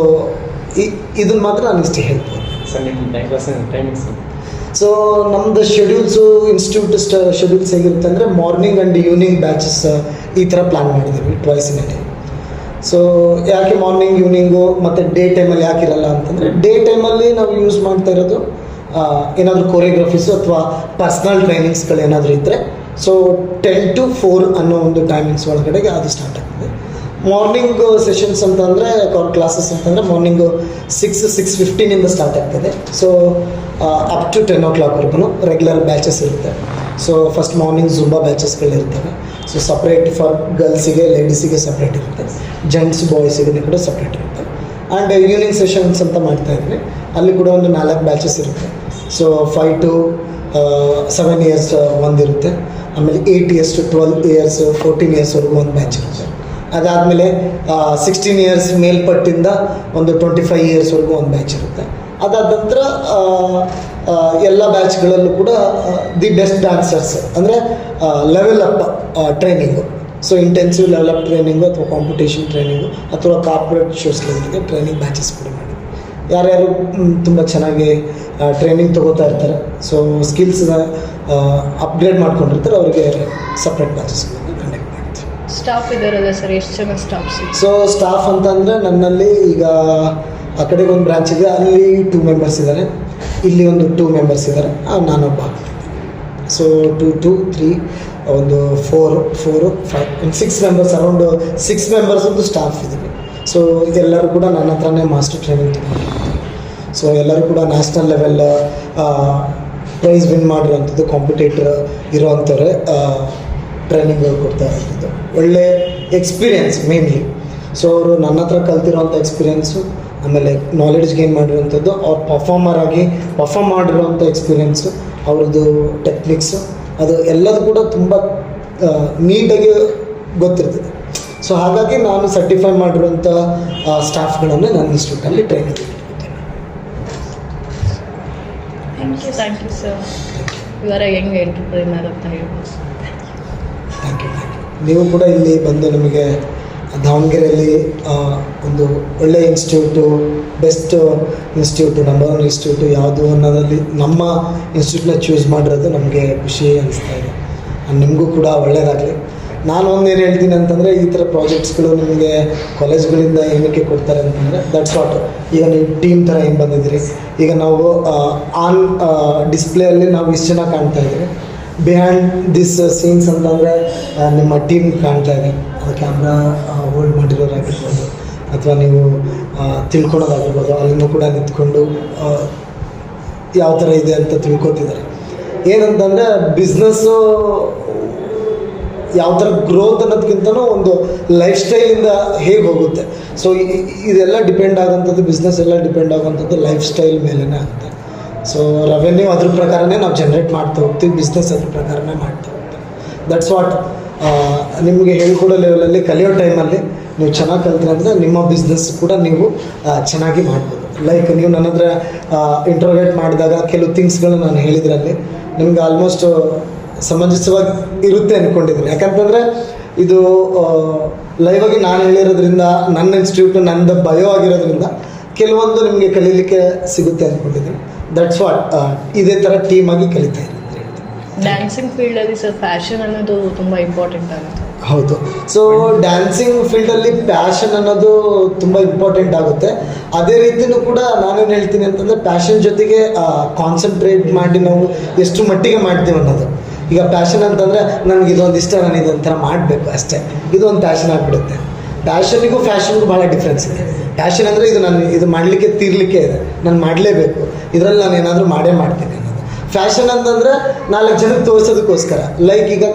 ಇದನ್ನು ಮಾತ್ರ ನಾನು ಇಷ್ಟು ಹೇಳ್ಬೋದು. ಸರ್ ನಿಮ್ಮ ಟೈಮಿಂಗ್ಸ್? ಸೊ ನಮ್ಮದು ಶೆಡ್ಯೂಲ್ಸು ಇನ್ಸ್ಟಿಟ್ಯೂಟ್ ಶೆಡ್ಯೂಲ್ಸ್ ಹೇಗಿರುತ್ತೆ ಅಂದರೆ ಮಾರ್ನಿಂಗ್ ಆ್ಯಂಡ್ ಈವ್ನಿಂಗ್ ಬ್ಯಾಚಸ್ ಈ ಥರ ಪ್ಲ್ಯಾನ್ ಮಾಡಿದ್ದೀವಿ twice in a day. So ಯಾಕೆ ಮಾರ್ನಿಂಗ್ ಈವ್ನಿಂಗು ಮತ್ತು ಡೇ ಟೈಮಲ್ಲಿ ಯಾಕಿರಲ್ಲ ಅಂತಂದರೆ, ಡೇ ಟೈಮಲ್ಲಿ ನಾವು ಯೂಸ್ ಮಾಡ್ತಾ ಇರೋದು ಏನಾದರೂ ಕೊರಿಯೋಗ್ರಫೀಸು ಅಥವಾ ಪರ್ಸ್ನಲ್ ಟ್ರೈನಿಂಗ್ಸ್ಗಳು ಏನಾದರೂ ಇದ್ದರೆ, ಸೊ 10 to 4 ಅನ್ನೋ ಒಂದು ಟೈಮಿಂಗ್ಸ್ ಒಳಗಡೆಗೆ ಅದು ಸ್ಟಾರ್ಟ್ ಆಗ್ತದೆ. ಮಾರ್ನಿಂಗ್ ಸೆಷನ್ಸ್ ಅಂತಂದರೆ ಕ್ಲಾಸಸ್ ಅಂತಂದರೆ ಮಾರ್ನಿಂಗು 6:15 ಸ್ಟಾರ್ಟ್ ಆಗ್ತದೆ. ಸೊ ಅಪ್ ಟು 10 o'clockವರೆಗೂ ರೆಗ್ಯುಲರ್ ಬ್ಯಾಚಸ್ ಇರುತ್ತೆ. ಸೊ ಫಸ್ಟ್ ಮಾರ್ನಿಂಗ್ ಜುಂಬಾ ಬ್ಯಾಚಸ್ಗಳಿರ್ತವೆ. ಸೊ ಸಪ್ರೇಟ್ ಫಾರ್ ಗರ್ಲ್ಸಿಗೆ, ಲೇಡೀಸಿಗೆ ಸಪ್ರೇಟ್ ಇರುತ್ತೆ, ಜೆಂಟ್ಸ್ ಬಾಯ್ಸಿಗೆ ಕೂಡ ಸಪ್ರೇಟ್ ಇರುತ್ತೆ. ಆ್ಯಂಡ್ ಈವ್ನಿಂಗ್ ಸೆಷನ್ಸ್ ಅಂತ ಮಾಡ್ತಾಯಿದ್ವಿ. ಅಲ್ಲಿ ಕೂಡ ಒಂದು 4 ಬ್ಯಾಚಸ್ ಇರುತ್ತೆ. So 5 to 7 years ಒಂದಿರುತ್ತೆ. ಆಮೇಲೆ 8 years to 12 years 14 yearsವರೆಗೂ ಒಂದು ಬ್ಯಾಚ್ ಇರುತ್ತೆ. ಅದಾದಮೇಲೆ 16 years ಮೇಲ್ಪಟ್ಟಿಂದ ಒಂದು 25 yearsವರೆಗೂ ಒಂದು ಬ್ಯಾಚ್ ಇರುತ್ತೆ. ಅದಾದ ನಂತರ ಎಲ್ಲ ಬ್ಯಾಚ್ಗಳಲ್ಲೂ ಕೂಡ ದಿ ಬೆಸ್ಟ್ ಡ್ಯಾನ್ಸರ್ಸ್ ಅಂದರೆ level up training. So intensive level up training ಅಥವಾ ಕಾಂಪಿಟೇಷನ್ ಟ್ರೈನಿಂಗು ಅಥವಾ ಕಾರ್ಪೊರೇಟ್ ಶೋಸ್ಗಳಿಗೆ ಟ್ರೈನಿಂಗ್ ಬ್ಯಾಚಸ್ ಕೂಡ ಮಾಡಿ ಯಾರ್ಯಾರು ತುಂಬ ಚೆನ್ನಾಗಿ ಟ್ರೈನಿಂಗ್ ತೊಗೋತಾ ಇರ್ತಾರೆ, ಸೊ ಸ್ಕಿಲ್ಸ್ನ ಅಪ್ಗ್ರೇಡ್ ಮಾಡ್ಕೊಂಡಿರ್ತಾರೆ, ಅವರಿಗೆ ಸಪ್ರೇಟ್ ಬ್ಯಾಚಸ್ಗಳನ್ನು ಕಂಡಕ್ಟ್ ಮಾಡ್ತೀವಿ. ಸ್ಟಾಫ್ ಇದ್ದಾರಲ್ಲ ಸರ್, ಎಷ್ಟು ಜನ ಸ್ಟಾಫ್ಸ್? ಸೊ ಸ್ಟಾಫ್ ಅಂತಂದರೆ ನನ್ನಲ್ಲಿ ಈಗ ಆ ಕಡೆಗೆ ಒಂದು ಬ್ರಾಂಚ್ ಇದೆ, ಅಲ್ಲಿ 2 members ಇದ್ದಾರೆ, ಇಲ್ಲಿ ಒಂದು 2 members ಇದ್ದಾರೆ, ನಾನೊಬ್ಬ. ಸೊ 2, 2, 3 ಒಂದು 4, 5 ಒಂದು 6 members, ಅರೌಂಡ್ 6 members ಒಂದು ಸ್ಟಾಫ್ ಇದ್ದೀವಿ. ಸೊ ಎಲ್ಲರೂ ಕೂಡ ನನ್ನ ಹತ್ರನೇ ಮಾಸ್ಟರ್ ಟ್ರೈನಿಂಗ್ ತೊಗೊಂಡಿರ್ತಾರೆ. ಸೊ ಎಲ್ಲರೂ ಕೂಡ ನ್ಯಾಷನಲ್ ಲೆವೆಲ್ ಪ್ರೈಸ್ ವಿನ್ ಮಾಡಿರೋವಂಥದ್ದು, ಕಾಂಪಿಟೇಟರ್ ಇರೋವಂಥವ್ರೆ ಟ್ರೈನಿಂಗ್ಗಳು ಕೊಡ್ತಾ ಇರೋಂಥದ್ದು. ಒಳ್ಳೆ ಎಕ್ಸ್ಪೀರಿಯೆನ್ಸ್ ಮೇನ್ಲಿ. ಸೊ ಅವರು ನನ್ನ ಹತ್ರ ಕಲ್ತಿರೋವಂಥ ಎಕ್ಸ್ಪೀರಿಯೆನ್ಸು, ಆಮೇಲೆ ನಾಲೆಡ್ಜ್ ಗೇನ್ ಮಾಡಿರೋವಂಥದ್ದು, ಅವ್ರು ಪರ್ಫಾರ್ಮ್ ಮಾಡಿರೋವಂಥ ಎಕ್ಸ್ಪೀರಿಯೆನ್ಸು, ಅವ್ರದ್ದು ಟೆಕ್ನಿಕ್ಸು, ಅದು ಎಲ್ಲದೂ ಕೂಡ ತುಂಬ ನೀಟಾಗಿ ಗೊತ್ತಿರ್ತದೆ. ಸೊ ಹಾಗಾಗಿ ನಾನು ಸರ್ಟಿಫೈ ಮಾಡಿರೋಂಥ ಸ್ಟಾಫ್ಗಳನ್ನು ನನ್ನ ಇನ್ಸ್ಟಿಟ್ಯೂಟಲ್ಲಿ ಟ್ರೈನಿಂಗ್ ಇಟ್ಕೊಳ್ತೇನೆ. Thank you sir. ಇವರ ಯಂಗ್ ಎಂಟರ್ಪ್ರೈನರ್ ಅಂತ ಹೇಳ್ಬೋದು. Thank you. ನೀವು ಕೂಡ ಇಲ್ಲಿ ಬಂದು ನಮಗೆ ದಾವಣಗೆರೆಯಲ್ಲಿ ಒಂದು ಒಳ್ಳೆಯ institute, best institute, number 1 institute ಯಾವುದು ಅನ್ನೋದಲ್ಲಿ ನಮ್ಮ ಇನ್ಸ್ಟಿಟ್ಯೂಟ್ನ ಚೂಸ್ ಮಾಡಿರೋದು ನಮಗೆ ಖುಷಿ ಅನಿಸ್ತಾ ಇದೆ. ನಿಮಗೂ ಕೂಡ ಒಳ್ಳೆಯದಾಗಲಿ. ನಾನು ಒಂದೇನು ಹೇಳ್ತೀನಿ ಅಂತಂದರೆ, ಈ ಥರ ಪ್ರಾಜೆಕ್ಟ್ಸ್ಗಳು ನಿಮಗೆ ಕಾಲೇಜ್ಗಳಿಂದ ಏನಕ್ಕೆ ಕೊಡ್ತಾರೆ ಅಂತಂದರೆ, ದಟ್ಸ್ ವಾಟ್. ಈಗ ನೀವು ಟೀಮ್ ಥರ ಏನು ಬಂದಿದ್ದೀರಿ, ಈಗ ನಾವು ಆನ್ ಡಿಸ್ಪ್ಲೇಯಲ್ಲಿ ನಾವು ಇಷ್ಟು ಜನ ಕಾಣ್ತಾ ಇದ್ದೀವಿ, ಬಿಹೈಂಡ್ ದಿಸ್ ಸೀನ್ಸ್ ಅಂತಂದರೆ ನಿಮ್ಮ ಟೀಮ್ ಕಾಣ್ತಾ ಇದೆ. ಅದು ಕ್ಯಾಮ್ರಾ ಹೋಲ್ಡ್ ಮಾಡಿರೋರಾಗಿರ್ಬೋದು ಅಥವಾ ನೀವು ತಿಳ್ಕೊಳೋದಾಗಿರ್ಬೋದು, ಅಲ್ಲಿನೂ ಕೂಡ ನಿಂತ್ಕೊಂಡು ಯಾವ ಥರ ಇದೆ ಅಂತ ತಿಳ್ಕೊತಿದ್ದಾರೆ. ಏನಂತಂದರೆ ಬಿಸ್ನೆಸ್ಸು ಯಾವ ಥರ ಗ್ರೋತ್ ಅನ್ನೋದಕ್ಕಿಂತನೂ ಒಂದು ಲೈಫ್ ಸ್ಟೈಲಿಂದ ಹೇಗೆ ಹೋಗುತ್ತೆ. ಸೊ ಇದೆಲ್ಲ ಡಿಪೆಂಡ್ ಆಗೋಂಥದ್ದು, ಬಿಸ್ನೆಸ್ ಎಲ್ಲ ಡಿಪೆಂಡ್ ಆಗೋಂಥದ್ದು ಲೈಫ್ ಸ್ಟೈಲ್ ಮೇಲೇ ಆಗುತ್ತೆ. ಸೊ ರೆವೆನ್ಯೂ ಅದ್ರ ಪ್ರಕಾರನೇ ನಾವು ಜನ್ರೇಟ್ ಮಾಡ್ತಾ ಹೋಗ್ತೀವಿ, ಬಿಸ್ನೆಸ್ ಅದ್ರ ಪ್ರಕಾರನೇ ಮಾಡ್ತಾ ಹೋಗ್ತೀವಿ. That's what. ನಿಮಗೆ ಹೇಳ್ಕೊಡೋ ಲೆವೆಲಲ್ಲಿ ಕಲಿಯೋ ಟೈಮಲ್ಲಿ ನೀವು ಚೆನ್ನಾಗಿ ಕಲ್ತ್ರೆ ಅಂದರೆ ನಿಮ್ಮ ಬಿಸ್ನೆಸ್ ಕೂಡ ನೀವು ಚೆನ್ನಾಗಿ ಮಾಡ್ಬೋದು. ಲೈಕ್ ನೀವು ನನ್ನ ಹತ್ರ ಇಂಟ್ರೋಗೇಟ್ ಮಾಡಿದಾಗ ಕೆಲವು ಥಿಂಗ್ಸ್ಗಳು ನಾನು ಹೇಳಿದ್ರಲ್ಲಿ ನಿಮ್ಗೆ ಆಲ್ಮೋಸ್ಟ್ ಸಮಂಜಸವಾಗಿ ಇರುತ್ತೆ ಅಂದ್ಕೊಂಡಿದ್ದೀನಿ. ಯಾಕಂತಂದರೆ ಇದು ಲೈವಾಗಿ ನಾನು ಹೇಳಿರೋದ್ರಿಂದ, ನನ್ನ ಇನ್ಸ್ಟಿಟ್ಯೂಟ್ ನನ್ನದು ಬಯೋ ಆಗಿರೋದ್ರಿಂದ ಕೆಲವೊಂದು ನಿಮಗೆ ಕಲೀಲಿಕ್ಕೆ ಸಿಗುತ್ತೆ ಅಂದ್ಕೊಂಡಿದ್ದೀನಿ. That's what. ಇದೇ ಥರ ಟೀಮಾಗಿ ಕಲಿತಾ ಇದ್ದೀನಿ. ಡ್ಯಾನ್ಸಿಂಗ್ ಫೀಲ್ಡಲ್ಲಿ ಸರ್ ಪ್ಯಾಷನ್ ಅನ್ನೋದು ತುಂಬ ಇಂಪಾರ್ಟೆಂಟ್ ಆಗುತ್ತೆ. ಹೌದು. ಸೊ ಡ್ಯಾನ್ಸಿಂಗ್ ಫೀಲ್ಡಲ್ಲಿ ಪ್ಯಾಷನ್ ಅನ್ನೋದು ತುಂಬ ಇಂಪಾರ್ಟೆಂಟ್ ಆಗುತ್ತೆ. ಅದೇ ರೀತಿಯೂ ಕೂಡ ನಾನೇನು ಹೇಳ್ತೀನಿ ಅಂತಂದರೆ, ಪ್ಯಾಷನ್ ಜೊತೆಗೆ ಕಾನ್ಸಂಟ್ರೇಟ್ ಮಾಡಿ ನಾವು ಎಷ್ಟು ಮಟ್ಟಿಗೆ ಮಾಡ್ತೀವಿ ಅನ್ನೋದು. ಈಗ ಪ್ಯಾಷನ್ ಅಂತಂದರೆ ನನಗೆ ಇದೊಂದು ಇಷ್ಟ, ನಾನು ಇದೊಂಥರ ಮಾಡಬೇಕು ಅಷ್ಟೇ, ಇದೊಂದು ಪ್ಯಾಷನ್ ಆಗಿಬಿಡುತ್ತೆ. ಪ್ಯಾಷನಿಗೂ ಫ್ಯಾಷನ್ಗೂ ಭಾಳ ಡಿಫ್ರೆನ್ಸ್ ಇದೆ. ಪ್ಯಾಷನ್ ಅಂದರೆ ಇದು ಮಾಡಲಿಕ್ಕೆ ತೀರಲಿಕ್ಕೆ ಇದೆ, ನಾನು ಮಾಡಲೇಬೇಕು, ಇದರಲ್ಲಿ ನಾನು ಏನಾದರೂ ಮಾಡೇ ಮಾಡ್ತೀನಿ ಅನ್ನೋದು. ಫ್ಯಾಷನ್ ಅಂತಂದರೆ 4 ಜನಕ್ಕೆ ತೋರಿಸೋದಕ್ಕೋಸ್ಕರ. ಲೈಕ್ ಈಗ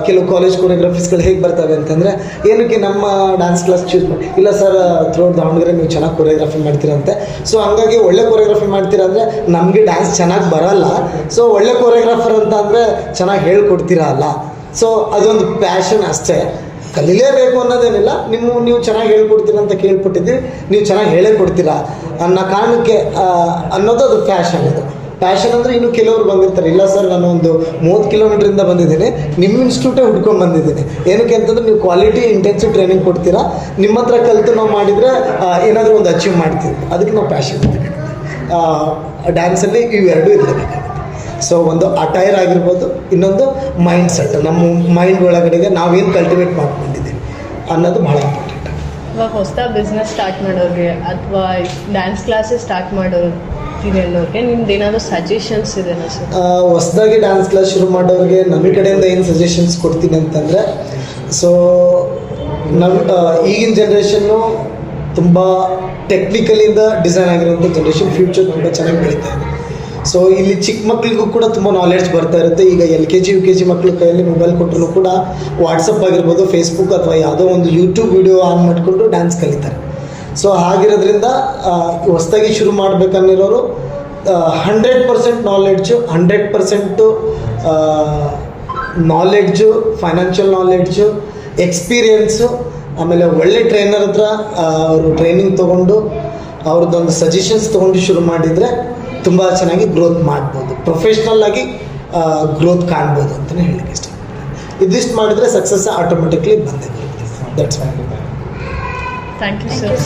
ಕೆಲವು ಕಾಲೇಜ್ ಕೊರಿಯೋಗ್ರಫೀಸ್ಗಳು ಹೇಗೆ ಬರ್ತವೆ ಅಂತಂದರೆ, ಏನಕ್ಕೆ ನಮ್ಮ ಡ್ಯಾನ್ಸ್ ಕ್ಲಾಸ್ ಚೂಸ್ ಮಾಡಿ, ಇಲ್ಲ ಸರ್ ಥ್ರೂಔಟ್ ದಾವಣಗೆರೆ ನೀವು ಚೆನ್ನಾಗಿ ಕೊರಿಯೋಗ್ರಫಿ ಮಾಡ್ತೀರಂತೆ, ಸೊ ಹಂಗಾಗಿ ಒಳ್ಳೆ ಕೊರಿಯೋಗ್ರಫಿ ಮಾಡ್ತೀರ ಅಂದರೆ ನಮಗೆ ಡ್ಯಾನ್ಸ್ ಚೆನ್ನಾಗಿ ಬರೋಲ್ಲ, ಸೊ ಒಳ್ಳೆ ಕೊರಿಯೋಗ್ರಾಫರ್ ಅಂತ ಅಂದರೆ ಚೆನ್ನಾಗಿ ಹೇಳ್ಕೊಡ್ತೀರಾ ಅಲ್ಲ. ಸೊ ಅದೊಂದು ಪ್ಯಾಷನ್ ಅಷ್ಟೇ. ಕಲೀಲೇಬೇಕು ಅನ್ನೋದೇನಿಲ್ಲ, ನೀವು ಚೆನ್ನಾಗಿ ಹೇಳ್ಕೊಡ್ತೀರ ಅಂತ ಕೇಳ್ಪಟ್ಟಿದ್ದೀವಿ, ನೀವು ಚೆನ್ನಾಗಿ ಹೇಳೇ ಕೊಡ್ತೀರಾ ಅನ್ನೋ ಕಾರಣಕ್ಕೆ ಅನ್ನೋದು ಅದು ಪ್ಯಾಷನ್. ಇದು ಪ್ಯಾಷನ್ ಅಂದರೆ ಇನ್ನು ಕೆಲವರು ಬಂದಿರ್ತಾರೆ, ಇಲ್ಲ ಸರ್ ನಾನು ಒಂದು 30 ಕಿಲೋಮೀಟ್ರಿಂದ ಬಂದಿದ್ದೀನಿ, ನಿಮ್ಮ ಇನ್ಸ್ಟಿಟ್ಯೂಟೇ ಹುಡ್ಕೊಂಡು ಬಂದಿದ್ದೀನಿ. ಏನಕ್ಕೆ ಅಂತಂದ್ರೆ ನೀವು ಕ್ವಾಲಿಟಿ ಇಂಟೆನ್ಸಿವ್ ಟ್ರೈನಿಂಗ್ ಕೊಡ್ತೀರಾ, ನಿಮ್ಮ ಹತ್ರ ಕಲಿತು ನಾವು ಮಾಡಿದರೆ ಏನಾದರೂ ಒಂದು ಅಚೀವ್ ಮಾಡ್ತೀವಿ, ಅದಕ್ಕೆ ನಾವು ಪ್ಯಾಷನ್ ಡ್ಯಾನ್ಸಲ್ಲಿ ಇವೆರಡೂ ಇರಲೇಬೇಕಾಗುತ್ತೆ. ಸೊ ಒಂದು ಅಟೈರ್ ಆಗಿರ್ಬೋದು, ಇನ್ನೊಂದು ಮೈಂಡ್ ಸೆಟ್, ನಮ್ಮ ಮೈಂಡ್ ಒಳಗಡೆಗೆ ನಾವೇನು ಕಲ್ಟಿವೇಟ್ ಮಾಡ್ಕೊಂಡಿದ್ದೀವಿ ಅನ್ನೋದು ಭಾಳ ಇಂಪಾರ್ಟೆಂಟ್. ಇವಾಗ ಹೊಸ ಬಿಸ್ನೆಸ್ ಸ್ಟಾರ್ಟ್ ಮಾಡೋರಿಗೆ ಅಥವಾ ಡ್ಯಾನ್ಸ್ ಕ್ಲಾಸಸ್ ಸ್ಟಾರ್ಟ್ ಮಾಡೋರ್ತೀನಿ ಅನ್ನೋರಿಗೆ ನಿಮ್ದು ಏನಾದರೂ ಸಜೆಷನ್ಸ್ ಇದೆನಾ ಸರ್? ಹೊಸದಾಗಿ ಡ್ಯಾನ್ಸ್ ಕ್ಲಾಸ್ ಶುರು ಮಾಡೋರಿಗೆ ನನ್ನ ಕಡೆಯಿಂದ ಏನು ಸಜೆಷನ್ಸ್ ಕೊಡ್ತೀನಿ ಅಂತಂದರೆ, ಸೊ ಈಗಿನ ಜನ್ರೇಷನ್ನು ತುಂಬ ಟೆಕ್ನಿಕಲಿಂದ ಡಿಸೈನ್ ಆಗಿರೋಂಥ ಜನ್ರೇಷನ್, ಫ್ಯೂಚರ್ ತುಂಬ ಚೆನ್ನಾಗಿ ಬೆಳೀತಾ ಇದೆ. ಸೊ ಇಲ್ಲಿ ಚಿಕ್ಕ ಮಕ್ಕಳಿಗೂ ಕೂಡ ತುಂಬ ನಾಲೆಡ್ಜ್ ಬರ್ತಾ ಇರುತ್ತೆ. ಈಗ LKG UKG ಮಕ್ಕಳ ಕೈಯಲ್ಲಿ ಮೊಬೈಲ್ ಕೊಟ್ಟರು ಕೂಡ ವಾಟ್ಸಪ್ ಆಗಿರ್ಬೋದು, ಫೇಸ್ಬುಕ್ ಅಥವಾ ಯಾವುದೋ ಒಂದು ಯೂಟ್ಯೂಬ್ ವಿಡಿಯೋ ಆನ್ ಮಾಡಿಕೊಂಡು ಡ್ಯಾನ್ಸ್ ಕಲಿತಾರೆ. ಸೊ ಹಾಗಿರೋದ್ರಿಂದ ಹೊಸದಾಗಿ ಶುರು ಮಾಡಬೇಕನ್ನಿರೋರು 100% knowledge, 100% knowledge, financial knowledge, experience, ಆಮೇಲೆ ಒಳ್ಳೆ ಟ್ರೈನರ್ ಹತ್ರ ಅವರು ಟ್ರೈನಿಂಗ್ ತೊಗೊಂಡು ಅವ್ರದ್ದೊಂದು ಸಜೆಷನ್ಸ್ ತೊಗೊಂಡು ಶುರು ಮಾಡಿದರೆ ತುಂಬ ಚೆನ್ನಾಗಿ ಗ್ರೋತ್ ಮಾಡ್ಬೋದು, ಪ್ರೊಫೆಷ್ನಲ್ ಆಗಿ ಗ್ರೋತ್ ಕಾಣ್ಬೋದು ಅಂತಲೇ ಹೇಳಲಿಕ್ಕೆ ಇಷ್ಟಪಡ್ತೀನಿ. ಇದಿಷ್ಟು ಮಾಡಿದರೆ ಸಕ್ಸಸ್ ಆಟೋಮೆಟಿಕ್ಲಿ ಬಂದೇ ಬರುತ್ತೆ. That's why. Thank you sir.